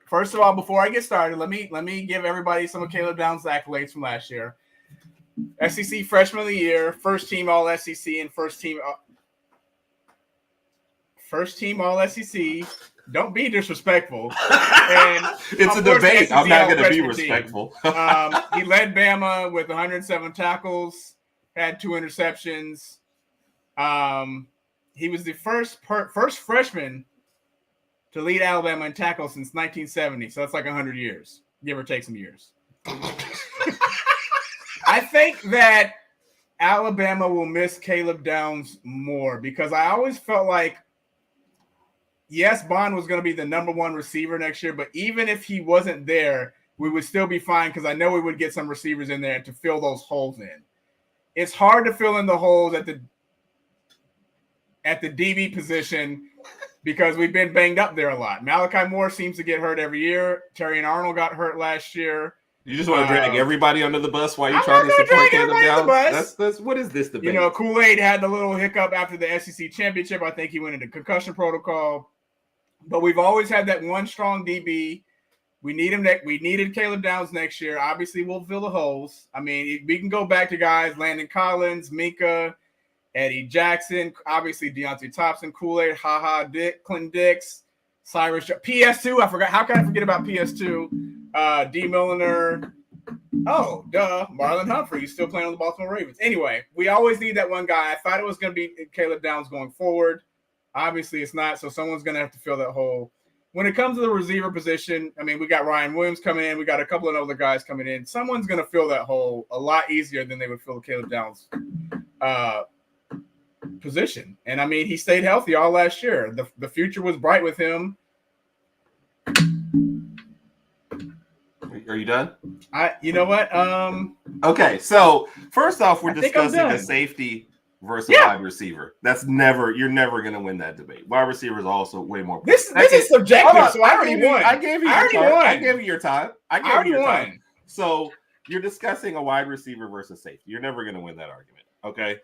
First of all, before I get started, let me give everybody some of Caleb Downs' accolades from last year. SEC Freshman of the Year, first team All SEC, and first team All SEC, Don't be disrespectful. And it's a debate. I'm not going to be respectful. He led Bama with 107 tackles, had 2 interceptions. He was the first freshman to lead Alabama in tackles since 1970. So that's like 100 years, give or take some years. I think that Alabama will miss Caleb Downs more because I always felt like, yes, Bond was going to be the number 1 receiver next year, but even if he wasn't there, we would still be fine because I know we would get some receivers in there to fill those holes in. It's hard to fill in the holes at the DB position because we've been banged up there a lot. Malachi Moore seems to get hurt every year. Terry and Arnold got hurt last year. You just want to drag everybody under the bus while you're trying to support Caleb Downs? That's what is this debate? Kool-Aid had the little hiccup after the SEC championship. I think he went into concussion protocol. But we've always had that one strong DB. We need him. We needed Caleb Downs next year. Obviously, we'll fill the holes. I mean, we can go back to guys, Landon Collins, Minka, Eddie Jackson, obviously Deontay Thompson, Kool-Aid, Clinton Dix, Cyrus, PS2. I forgot. How can I forget about PS2? D. Milliner. Oh, duh. Marlon Humphrey. He's still playing on the Baltimore Ravens. Anyway, we always need that one guy. I thought it was going to be Caleb Downs going forward. Obviously, it's not. So someone's going to have to fill that hole. When it comes to the receiver position, I mean, we got Ryan Williams coming in. We got a couple of other guys coming in. Someone's going to fill that hole a lot easier than they would fill Caleb Downs' position. And, I mean, he stayed healthy all last year. The future was bright with him. Are you done? You know what? Okay, so first off, we're discussing a safety versus wide receiver. You're never going to win that debate. Wide receiver is also way more. This is subjective, so I already won. I gave you your time. So you're discussing a wide receiver versus safety. You're never going to win that argument. Okay.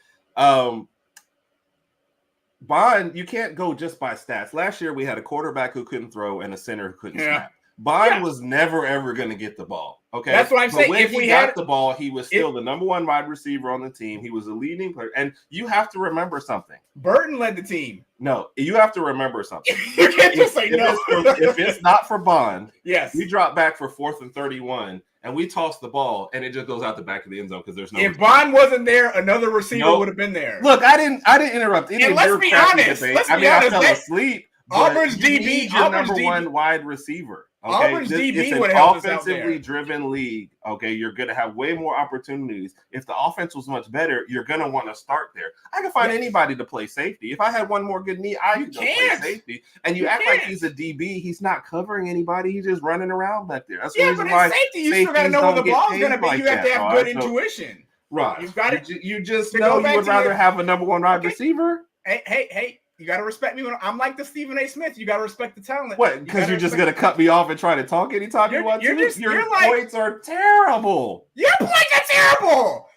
Bond, you can't go just by stats. Last year we had a quarterback who couldn't throw and a center who couldn't snap. Bond was never ever going to get the ball. Okay, that's what I'm saying. When he got the ball, he was still the number 1 wide receiver on the team. He was a leading player, and you have to remember something. Burton led the team. No, you have to remember something. You can't just say no. If it's not for Bond, yes, we drop back for 4th and 31, and we toss the ball, and it just goes out the back of the end zone because there's no. If Bond wasn't there, another receiver would have been there. Look, I didn't interrupt. And let's be honest. I fell asleep. Auburn's DB, number 1 wide receiver. Okay? Auburn's DB would help us out there. Offensively driven league. Okay, you're going to have way more opportunities. If the offense was much better, you're going to want to start there. I can find anybody to play safety. If I had one more good knee, I could play safety. And you act like he's a DB. He's not covering anybody. He's just running around back there. That's the reason why safety, you still got to know where the ball's going to be. You have to have good intuition. Right. You've got you just know you would rather have a number 1 wide receiver. Hey. You got to respect me when I'm like the Stephen A. Smith. You got to respect the talent. What? Because you're just going to cut me off and try to talk anytime you want to? Your points are terrible. Your points are terrible.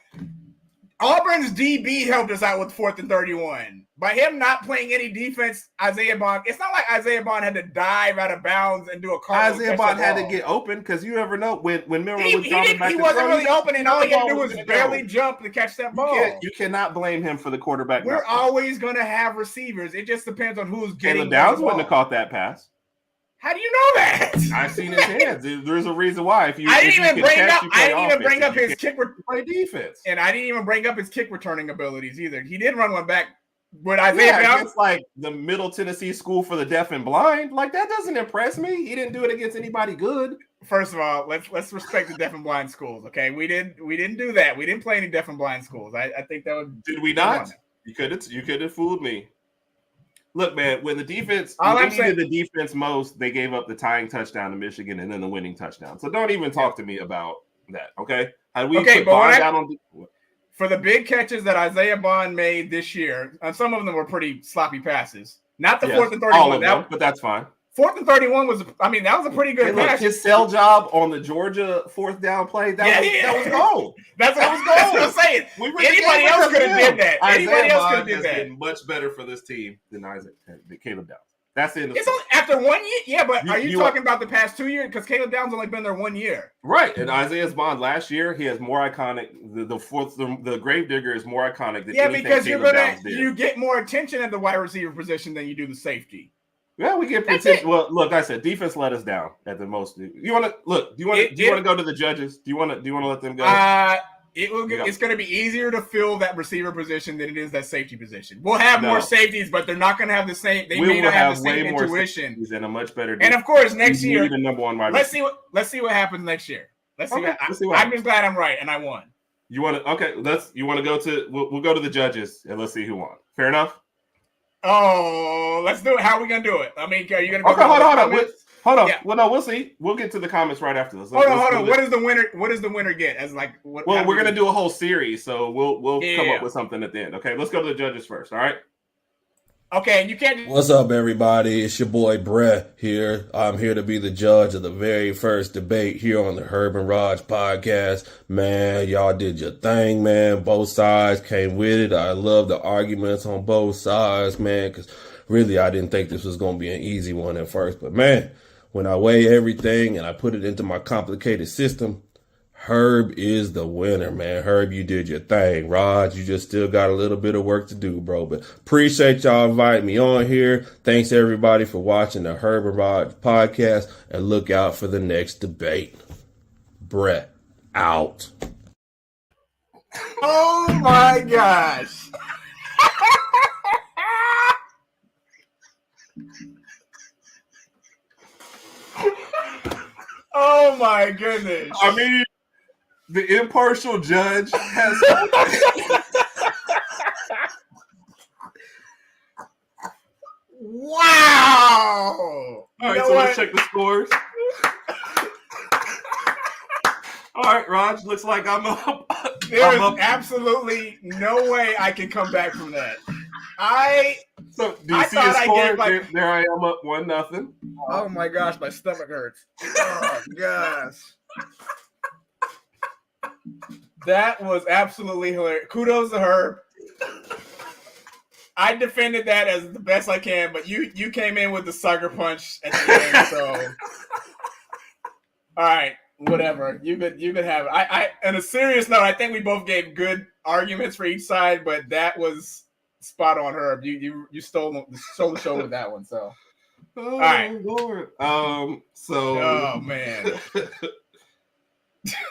Auburn's DB helped us out with 4th and 31. By him not playing any defense, Isaiah Bond, it's not like Isaiah Bond had to dive out of bounds and do a cartwheel. Isaiah Bond had to get open because you never know when Miller was dropping back. He wasn't really open, and all he had to do was barely jump to catch that ball. You cannot blame him for the quarterback. We're always going to have receivers. It just depends on who's getting. Caleb Downs wouldn't have caught that pass. How do you know that? I've seen his hands. There's a reason why. I didn't even bring up his kick. Play defense, and I didn't even bring up his kick returning abilities either. He did run one back. With Isaiah it's like the Middle Tennessee School for the Deaf and Blind. Like, that doesn't impress me. He didn't do it against anybody good. First of all, let's respect the deaf and blind schools. Okay, we didn't do that. We didn't play any deaf and blind schools. I think that would. Did we not? You could have fooled me. Look, man, when the defense needed the defense most, they gave up the tying touchdown to Michigan and then the winning touchdown. So don't even talk to me about that. Okay. How we put Bond down on? For the big catches that Isaiah Bond made this year, some of them were pretty sloppy passes. Not the 4th and 31. All of them, but that's fine. 4th and 31 was, that was a pretty good pass. His sell job on the Georgia 4th down play, that was gold. That's what I'm saying. Anybody else could have did that. Anybody else could have did that. Been much better for this team than Caleb Downs. That's the end of it. After 1 year? Yeah, but are you talking about the past 2 years? Because Caleb Downs only been there 1 year. Right. And Isaiah's Bond last year, he has more iconic. The Gravedigger is more iconic than anything because Caleb Downs did. You get more attention at the wide receiver position than you do the safety. Yeah, we get potential. Well, look, I said defense let us down at the most. You want to look? Do you want to go to the judges? Do you want to let them go? It's going to be easier to fill that receiver position than it is that safety position. We'll have more safeties, but they're not going to have the same. They may not have the same intuition and a much better. And of course, next year, the number one wide let's see what happens next year. Let's see what I'm just glad I'm right and I won. You want to? Okay, you want to go to? We'll go to the judges and let's see who won. Fair enough. Oh, let's do it. How are we gonna do it? I mean, are you gonna? Okay, hold on. Yeah. Well, no, we'll see. We'll get to the comments right after this. Hold on. What does the winner? What does the winner get? As like what? Well, we're gonna do a whole series, so we'll come up with something at the end. Okay, let's go to the judges first. All right. Okay, and you can't. What's up, everybody? It's your boy Brett here. I'm here to be the judge of the very first debate here on the Herb and Raj podcast. Man, y'all did your thing, man. Both sides came with it. I love the arguments on both sides, man, because really I didn't think this was going to be an easy one at first. But, man, when I weigh everything and I put it into my complicated system, Herb is the winner, man. Herb, you did your thing. Raj, you just still got a little bit of work to do, bro. But appreciate y'all inviting me on here. Thanks, everybody, for watching the Herb and Raj podcast. And look out for the next debate. Brett, out. Oh, my gosh. Oh, my goodness. I mean, the impartial judge has. Wow! All right, so let's check the scores. All right, Raj, looks like I'm up. There is absolutely no way I can come back from that. So do you see a score? There I am up 1-0. Oh my gosh, my stomach hurts. Oh gosh. That was absolutely hilarious. Kudos to Herb. I defended that as the best I can, but you came in with the sucker punch at the end. So, all right, whatever. You could have it. I on a serious note, I think we both gave good arguments for each side, but that was spot on, Herb. You stole the show with that one. So, all right, Lord. Oh man.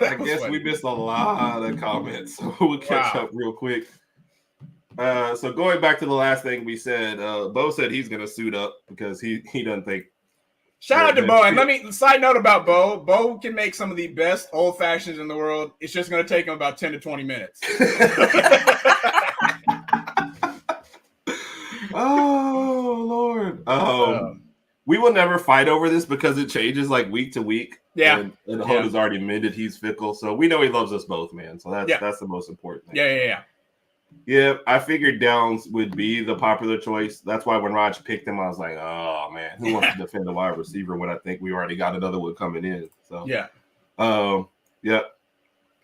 I guess we missed a lot of comments, so we'll catch up real quick. So going back to the last thing we said, Bo said he's going to suit up because he doesn't think. Shout out to Bo. And let me side note about Bo. Bo can make some of the best old fashions in the world. It's just going to take him about 10 to 20 minutes. Oh Lord. We will never fight over this because it changes like week to week. Yeah. And Hood has already admitted he's fickle. So we know he loves us both, man. So that's the most important thing. Yeah, I figured Downs would be the popular choice. That's why when Raj picked him, I was like, oh, man, who wants to defend a wide receiver when I think we already got another one coming in? So, yeah.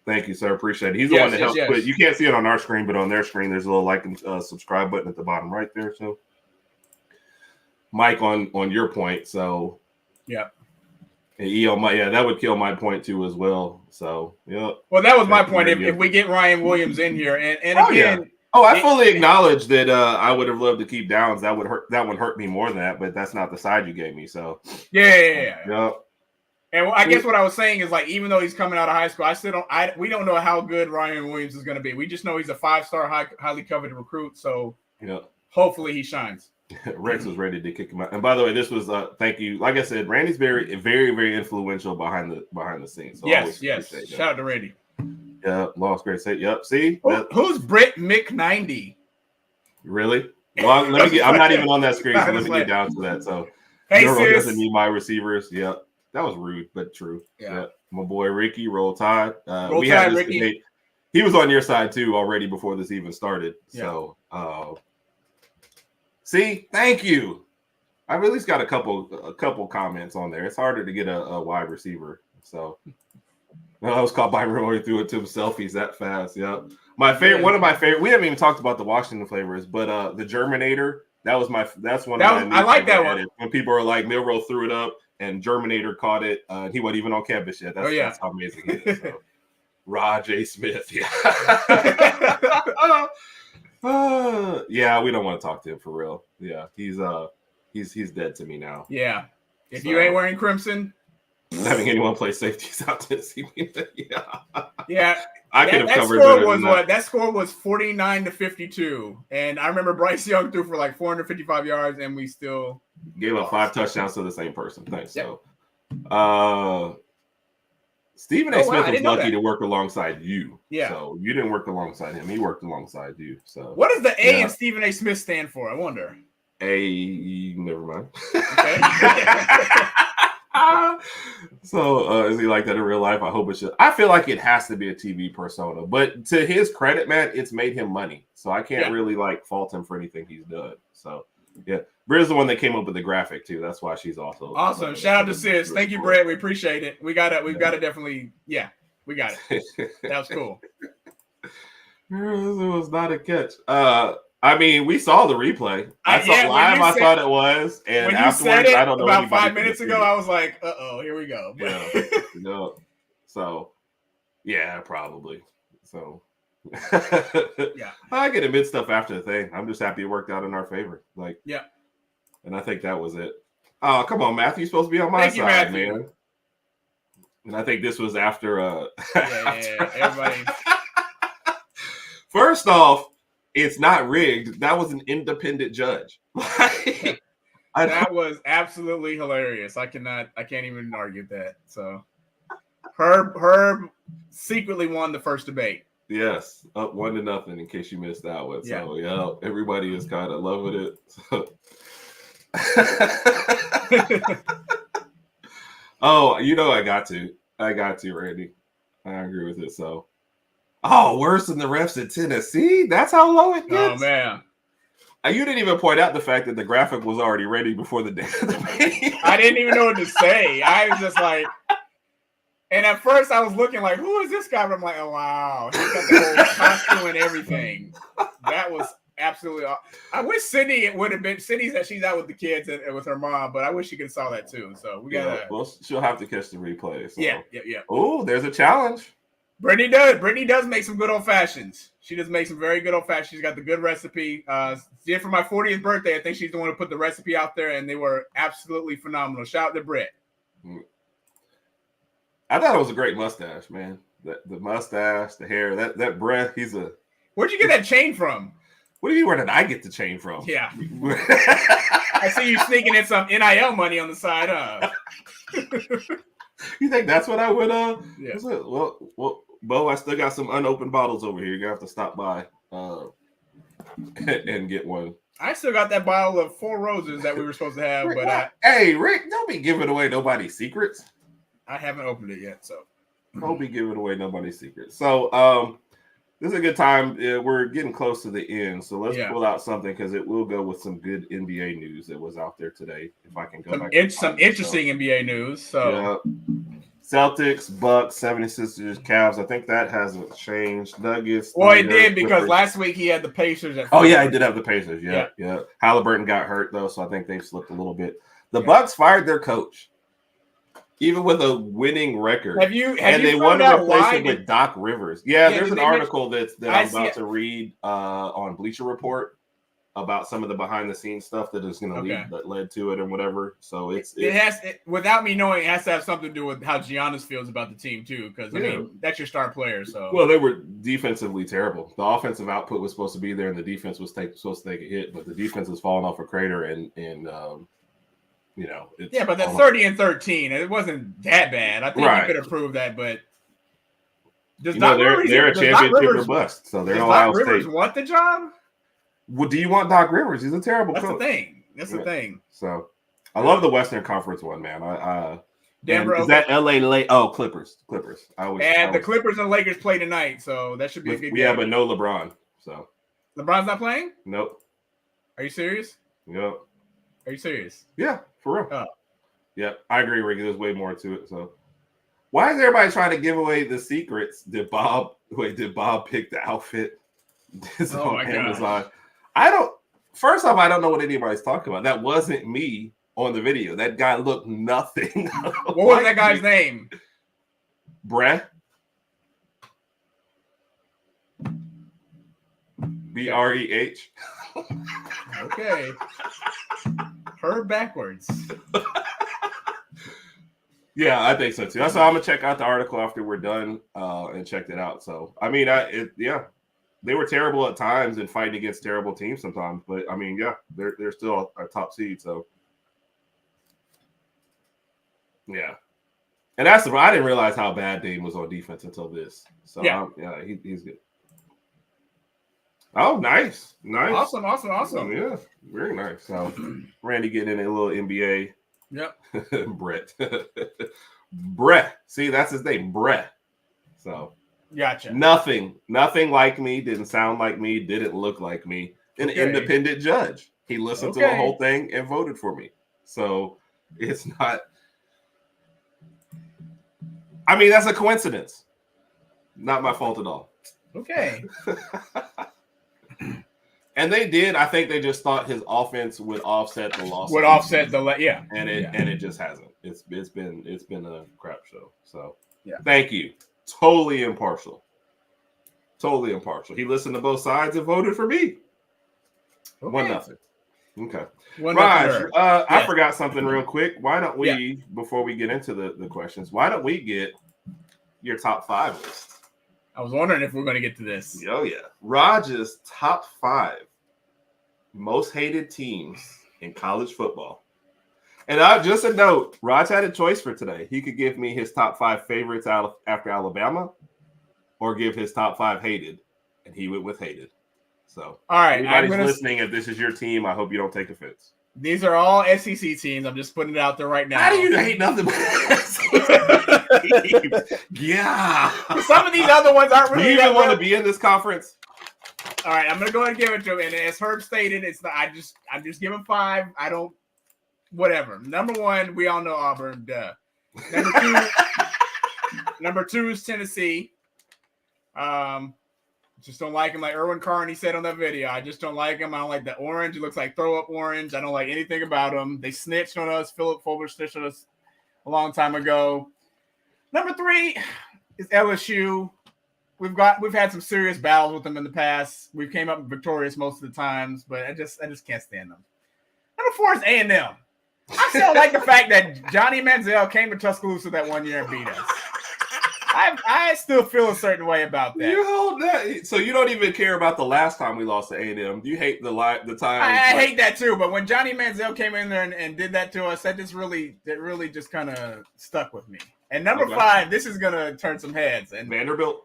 Thank you, sir. Appreciate it. He's the one that helped put. You can't see it on our screen, but on their screen, there's a little like and subscribe button at the bottom right there. So, Mike, on your point, so yeah, and EO, that would kill my point too as well. So yeah. Well, that was my point. If we get Ryan Williams in here, and again, I fully acknowledge that I would have loved to keep Downs. That would hurt me more than that, but that's not the side you gave me. So yeah. And I guess what I was saying is like, even though he's coming out of high school, we don't know how good Ryan Williams is going to be. We just know he's a 5-star, highly coveted recruit. So hopefully he shines. Rex was ready to kick him out. And by the way, this was thank you. Like I said, Randy's very, very, very influential behind the scenes. So yes. Shout out to Randy. Yeah, lost great set. Yep. See, who's Britt Mick90? Really? Well, let me get. I'm not even on that screen, so let me get down to that. So, hey, sis. Doesn't need my receivers. Yep, that was rude, but true. Yeah. My boy Ricky, Roll Tide. Roll Tide, Ricky. Debate. He was on your side too already before this even started. Yeah. So. See, thank you. I've at least got a couple comments on there. It's harder to get a wide receiver. So I was caught by Roy threw it to himself. He's that fast. Yeah. My favorite, one of my favorite. We haven't even talked about the Washington flavors, but the Germinator. That's one. I like that one. When people are like Milrow threw it up and Germinator caught it. He wasn't even on campus yet. That's how amazing it is. So. Raj A. Smith. Yeah. Yeah, we don't want to talk to him for real. Yeah, he's he's dead to me now. Yeah. If you ain't wearing crimson, having anyone play safeties out Tennessee. Yeah. I could have that covered score better was than what? That score was 49-52. And I remember Bryce Young threw for like 455 yards, and we still gave up 5 touchdowns to the same person. Thanks. Yep. So Stephen A. Smith I was didn't know lucky that. to work alongside you. Yeah. So you didn't work alongside him. He worked alongside you. So what does the A in Stephen A. Smith stand for? I wonder. Never mind. Okay. So is he like that in real life? I hope it should. I feel like it has to be a TV persona, but to his credit, man, it's made him money. So I can't really like fault him for anything he's done. So yeah, Britta's the one that came up with the graphic too. That's why she's also awesome. Shout out to Sis. Thank you, Brett. We appreciate it. We've got to definitely. Yeah, we got it. That was cool. It was not a catch. I mean, we saw the replay. I saw live. I thought it was, and when afterwards, I don't know. About 5 minutes ago, I was like, here we go." Yeah. No. So, yeah, probably. So, yeah, I can admit stuff after the thing. I'm just happy it worked out in our favor. Like, yeah. And I think that was it. Oh, come on, Matthew. You're supposed to be on my side, man. And I think this was after. Everybody. First off, it's not rigged. That was an independent judge. That was absolutely hilarious. I can't even argue that. So Herb secretly won the first debate. Yes, up 1-0 in case you missed that one. Yeah. So yeah, everybody is kind of loving it. So. Oh, I got to, Randy. I agree with it. So. Oh, worse than the refs in Tennessee? That's how low it gets? Oh, man. You didn't even point out the fact that the graphic was already ready before the day of the meeting. I didn't even know what to say. I was just like, and at first I was looking like, who is this guy? But I'm like, oh, wow. He's got the whole costume and everything. That was absolutely awesome. I wish Sydney would have been. Sydney said she's out with the kids and with her mom, but I wish she could have saw that too. So we got to. Well, she'll have to catch the replay. So. Yeah. Oh, there's a challenge. Brittany does make some good old fashions. She does make some very good old fashions. She's got the good recipe. Did for my 40th birthday. I think she's the one who put the recipe out there, and they were absolutely phenomenal. Shout out to Britt. I thought it was a great mustache, man. The mustache, the hair, that breath. Where'd you get that chain from? What do you mean? Where did I get the chain from? Yeah. I see you sneaking in some NIL money on the side, huh? You think that's what I would? Yeah. Well, Bo, I still got some unopened bottles over here. You're gonna have to stop by and get one. I still got that bottle of 4 Roses that we were supposed to have, Rick, but hey, Rick, don't be giving away nobody's secrets. I haven't opened it yet, so don't be giving away nobody's secrets. So, this is a good time. We're getting close to the end, so let's pull out something because it will go with some good NBA news that was out there today. If I can go back, some interesting NBA news. So, Celtics, Bucks, 76ers, Cavs. I think that hasn't changed. Nuggets. Well, it did because last week he had the Pacers. Oh yeah, he did have the Pacers. Yeah. Halliburton got hurt though, so I think they've slipped a little bit. The Bucks fired their coach, even with a winning record. Have you they want to replace him with Doc Rivers. Yeah, there's an article that I'm about to read on Bleacher Report about some of the behind the scenes stuff that is going to lead that led to it and whatever. So it has without me knowing, it has to have something to do with how Giannis feels about the team too, because I mean that's your star player. So they were defensively terrible. The offensive output was supposed to be there, and the defense was supposed to take a hit, but the defense has fallen off a crater, and it's but that 30-13, it wasn't that bad. I think you could have proved that, but they're a championship or bust, so they're Ohio State. Doc Rivers want the job? Well, do you want Doc Rivers? He's a terrible coach. That's the thing. So I love the Western Conference one, man. Denver. Is that LA? Clippers. The Clippers and Lakers play tonight, so that should be a good game. Yeah, but no LeBron. So LeBron's not playing? Nope. Are you serious? Yep. Are you serious? Yeah, for real. Oh. Yeah, I agree, Ricky. There's way more to it. So why is everybody trying to give away the secrets? Did Bob pick the outfit? This is on Amazon. First off, I don't know what anybody's talking about. That wasn't me on the video. That guy looked nothing. What was that guy's name? Brett. BREH. Okay. Herb backwards. Yeah, I think so too. So I'm gonna check out the article after we're done and check it out. So I mean, they were terrible at times and fighting against terrible teams sometimes. But I mean, yeah, they're still a top seed. So yeah, and that's the I didn't realize how bad Dame was on defense until this. So yeah, he's good. Oh, nice. Awesome. Yeah, very nice. So Randy getting in a little NBA. Yep. Brett. See, that's his name, Brett. So gotcha. Nothing like me, didn't sound like me, didn't look like me. An independent judge. He listened to the whole thing and voted for me. So it's not. I mean, that's a coincidence. Not my fault at all. Okay. And they did. I think they just thought his offense would offset the loss. And it just hasn't. It's been a crap show. So yeah. Thank you. Totally impartial. He listened to both sides and voted for me. Okay. 1-0. Okay. Raj, I forgot something real quick. Why don't we, before we get into the questions, why don't we get your top 5 list? I was wondering if we're going to get to this. Oh, yeah. Raj's top 5 most hated teams in college football. And just a note, Raj had a choice for today. He could give me his top 5 favorites out after Alabama or give his top 5 hated. And he went with hated. So, all right, anybody's listening, if this is your team, I hope you don't take offense. These are all SEC teams. I'm just putting it out there right now. How do you hate nothing but yeah. Some of these other ones aren't really. Do you even want to be in this conference? All right, I'm gonna go ahead and give it to him. And as Herb stated, I'm just giving 5. I don't whatever. Number 1, we all know Auburn. Duh. Number 2 is Tennessee. Just don't like him, like Erwin Carney said on that video. I just don't like him. I don't like the orange. It looks like throw up orange. I don't like anything about him. They snitched on us. Philip Fulmer snitched on us a long time ago. Number 3 is LSU. We've had some serious battles with them in the past. We've came up victorious most of the times, but I just can't stand them. Number 4 is A&M. I still like the fact that Johnny Manziel came to Tuscaloosa that one year and beat us. I still feel a certain way about that. You hold that. So you don't even care about the last time we lost to A&M. Do you hate the time? I hate that too. But when Johnny Manziel came in there and did that to us, that really just kind of stuck with me. And number 5, this is gonna turn some heads. And Vanderbilt.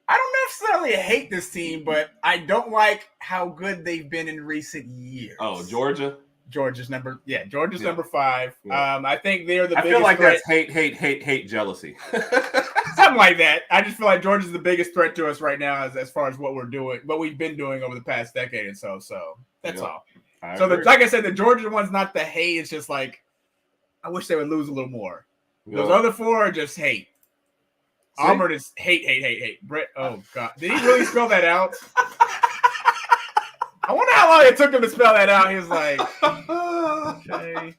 I don't necessarily hate this team, but I don't like how good they've been in recent years. Oh, Georgia. Georgia's number 5. Yeah. I think they're the biggest. I feel like threat. That's hate, jealousy. Something like that. I just feel like Georgia's the biggest threat to us right now as far as what we're doing, what we've been doing over the past decade and so. So that's all. So like I said, the Georgia one's not the hate. It's just like, I wish they would lose a little more. Those other 4 are just hate. See? Auburn is hate. Brett, oh God. Did he really spell that out? I wonder how long it took him to spell that out. He was like, okay.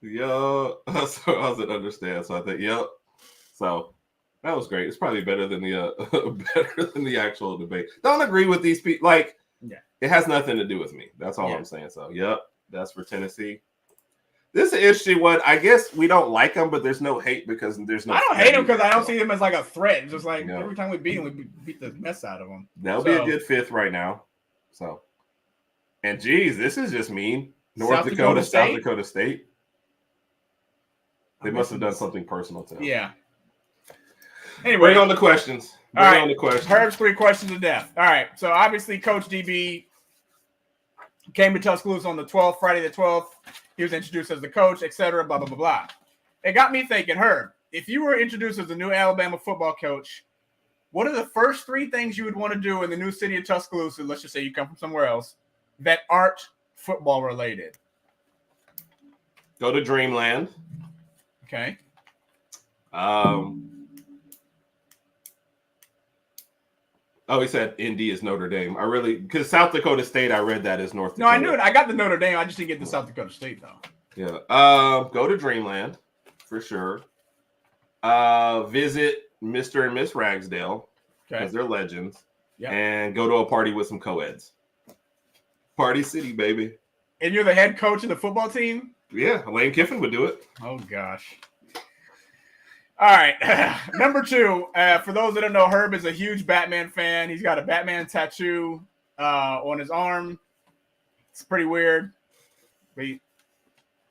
Yo, so I didn't understand. So I think, yep. So that was great. It's probably better than the actual debate. Don't agree with these people. Like, it has nothing to do with me. That's all I'm saying. So, yep, that's for Tennessee. This is an interesting one. I guess we don't like them, but there's no hate because there's no. I don't hate them because I don't see them as like a threat. It's just like every time we beat them, we beat the mess out of them. That'll be a good 5th right now. So, and geez, this is just mean. South Dakota State. They must have done something personal to them. Yeah. Anyway, bring on the questions. Herb's 3 questions of death. All right. So obviously, Coach DB came to Tuscaloosa on the 12th, Friday the 12th. He was introduced as the coach, etc. Blah blah blah blah. It got me thinking, Herb, if you were introduced as the new Alabama football coach, what are the first 3 things you would want to do in the new city of Tuscaloosa? Let's just say you come from somewhere else that aren't football related. Go to Dreamland. Okay. He said Indy is Notre Dame. Because South Dakota State, I read that as North Dakota. No, I knew it. I got the Notre Dame. I just didn't get the South Dakota State, though. Yeah. Go to Dreamland, for sure. Visit Mr. and Miss Ragsdale, because they're legends. Yeah. And go to a party with some co-eds. Party City, baby. And you're the head coach of the football team? Yeah, Lane Kiffin would do it. Oh, gosh. All right. Number 2, for those that don't know, Herb is a huge Batman fan. He's got a Batman tattoo on his arm. It's pretty weird. But you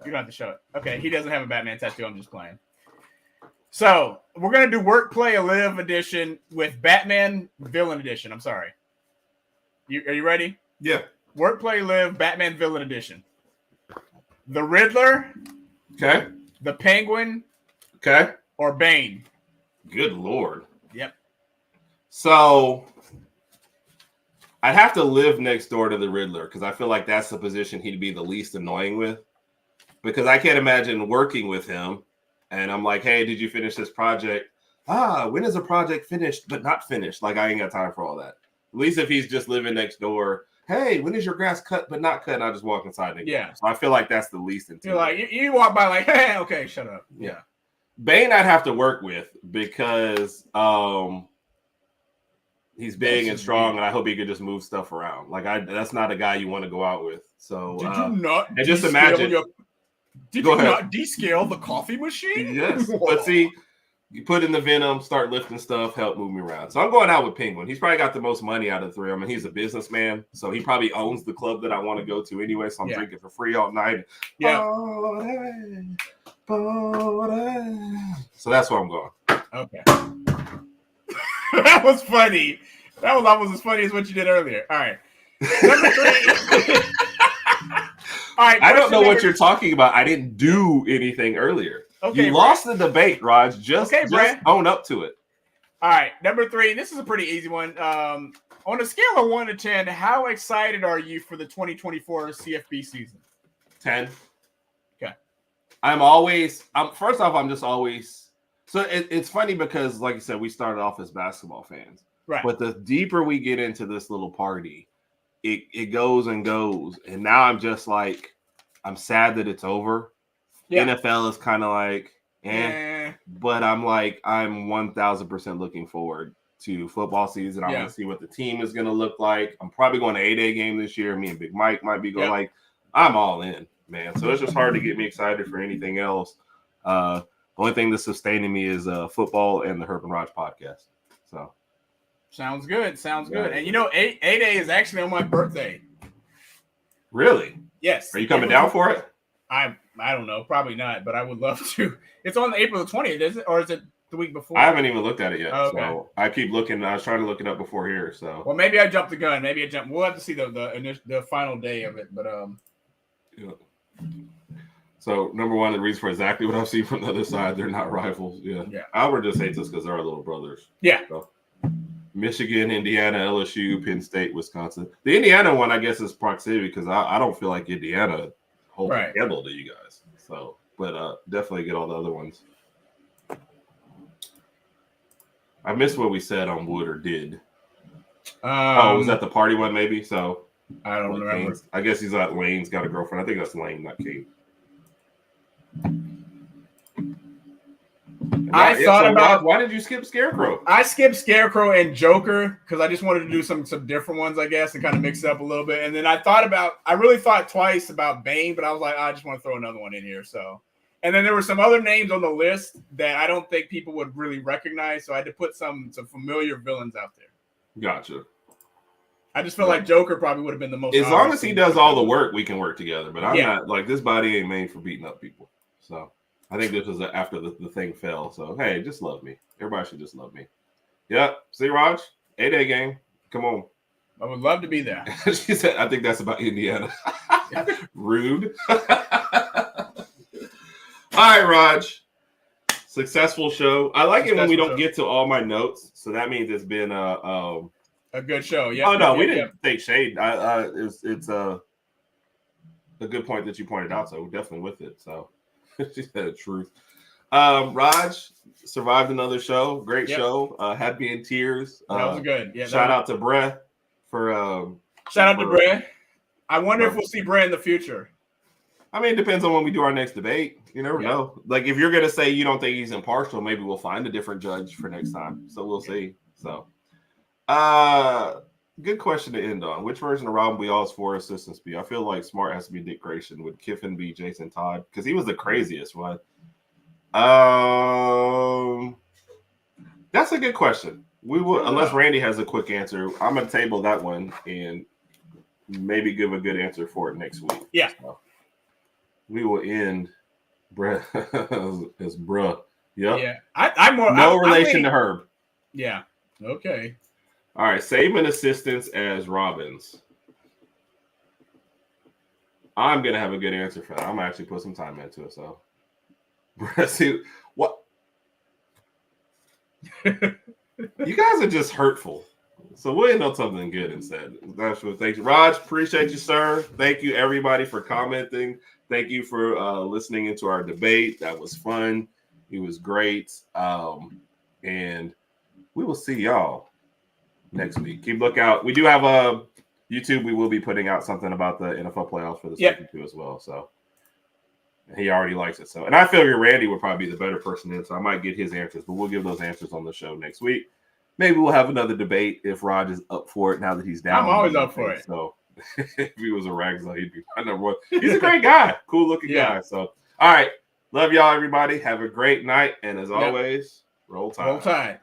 don't have to show it. Okay, he doesn't have a Batman tattoo. I'm just playing. So we're going to do Work, Play, Live edition with Batman Villain edition. I'm sorry. Are you ready? Yeah. Work, Play, Live, Batman Villain edition. The Riddler. Okay. The Penguin. Okay. Or Bane. Good Lord. Yep. So I'd have to live next door to the Riddler because I feel like that's the position he'd be the least annoying with. Because I can't imagine working with him and I'm like, hey, did you finish this project? When is a project finished but not finished? Like, I ain't got time for all that. At least if he's just living next door, hey, when is your grass cut but not cut? And I just walk inside and yeah. So I feel like that's the least intimidating. You're like, you walk by like, hey, okay, shut up. Yeah. Bane I'd have to work with because he's big and strong, and I hope he could just move stuff around. Like, that's not a guy you want to go out with. So did you not? And just imagine. Did you not descale the coffee machine? Yes, but see, you put in the Venom, start lifting stuff, help move me around. So I'm going out with Penguin. He's probably got the most money out of the three of them, and he's a businessman, so he probably owns the club that I want to go to anyway. So I'm drinking for free all night. Yeah. So that's where I'm going. Okay. That was funny. That was almost as funny as what you did earlier. All right. Number 3. All right. I don't know what you're talking about. I didn't do anything earlier. Okay, you lost the debate, Raj. Just own up to it. All right. Number 3. This is a pretty easy one. On a scale of 1 to 10, how excited are you for the 2024 CFB season? 10. Okay. First off, I'm just always. So it's funny because, like you said, we started off as basketball fans. Right. But the deeper we get into this little party, it goes and goes. And now I'm just like, I'm sad that it's over. Yeah. NFL is kind of like, but I'm like, I'm 1,000% looking forward to football season. I want to see what the team is going to look like. I'm probably going to A-Day game this year. Me and Big Mike might be going like, I'm all in, man. So it's just hard to get me excited for anything else. The only thing that's sustaining me is football and the Herb and Raj podcast. So sounds good. Sounds good. And you know, A-Day is actually on my birthday. Really? Yes. Are you coming down for it? I don't know. Probably not, but I would love to. It's on April the 20th, is it? Or is it the week before? I haven't even looked at it yet. Okay. So I keep looking. I was trying to look it up before here. So well, maybe I jumped the gun. We'll have to see the final day of it. But yeah. So number one, the reason for exactly what I've seen from the other side, they're not rivals. Yeah. Albert just hates us because they're our little brothers. Yeah. So, Michigan, Indiana, LSU, Penn State, Wisconsin. The Indiana one, I guess, is proximity because I don't feel like Indiana holds a candle to you guys. So, but definitely get all the other ones. I missed what we said on Wood or did. Was that the party one maybe? So I don't remember. I guess he's like Lane's got a girlfriend. I think that's Lane, not Kate. Why did you skip Scarecrow? I skipped Scarecrow and Joker because I just wanted to do some different ones, I guess, and kind of mix it up a little bit. And then I really thought twice about Bane, but I was like, I just want to throw another one in here. So, and then there were some other names on the list that I don't think people would really recognize. So I had to put some familiar villains out there. Gotcha. I just feel like Joker probably would have been the most. As long as he does all the work, we can work together. But I'm not like this body ain't made for beating up people. So. I think this was after the thing fell. So, hey, just love me. Everybody should just love me. Yep. See, Raj? 8-day game. Come on. I would love to be there. She said, I think that's about Indiana. Rude. All right, Raj. Successful show. I like it when we don't get to all my notes. So that means it's been a good show. Yeah. Oh, no, we didn't take shade. It's a good point that you pointed out. So we're definitely with it. So. She said the truth. Raj survived another show. Great show. Happy in tears. That was good. Yeah. Shout out to Brett for. Shout out to Brett. I wonder if we'll see Brett in the future. I mean, it depends on when we do our next debate. You never know. Like, if you're gonna say you don't think he's impartial, maybe we'll find a different judge for next time. So we'll see. So, Good question to end on. Which version of Robin will y'all's four assistants be? I feel like Smart has to be Dick Grayson. Would Kiffin be Jason Todd? Because he was the craziest one. That's a good question. We will, unless Randy has a quick answer. I'm gonna table that one and maybe give a good answer for it next week. Yeah. So we will end bruh as bruh. Yep. Yeah. I'm more no relation to Herb. Yeah. Okay. All right. Same assistants as Robbins. I'm gonna have a good answer for that. I'm gonna actually put some time into it. So see what you guys are just hurtful. So we'll end on something good instead. That's what thank you. Raj, appreciate you, sir. Thank you everybody for commenting. Thank you for listening into our debate. That was fun. It was great. And we will see y'all next week. Keep lookout. We do have a YouTube. We will be putting out something about the NFL playoffs for this week too as well. So he already likes it. So, and I figure Randy would probably be the better person in, so I might get his answers, but we'll give those answers on the show next week. Maybe we'll have another debate if Raj is up for it now that he's down. I'm always up for it. So if he was a Ragzilla, he'd be my number one. He's a great guy, cool looking guy. So, all right, love y'all, everybody. Have a great night, and as always, roll Tide. Roll Tide.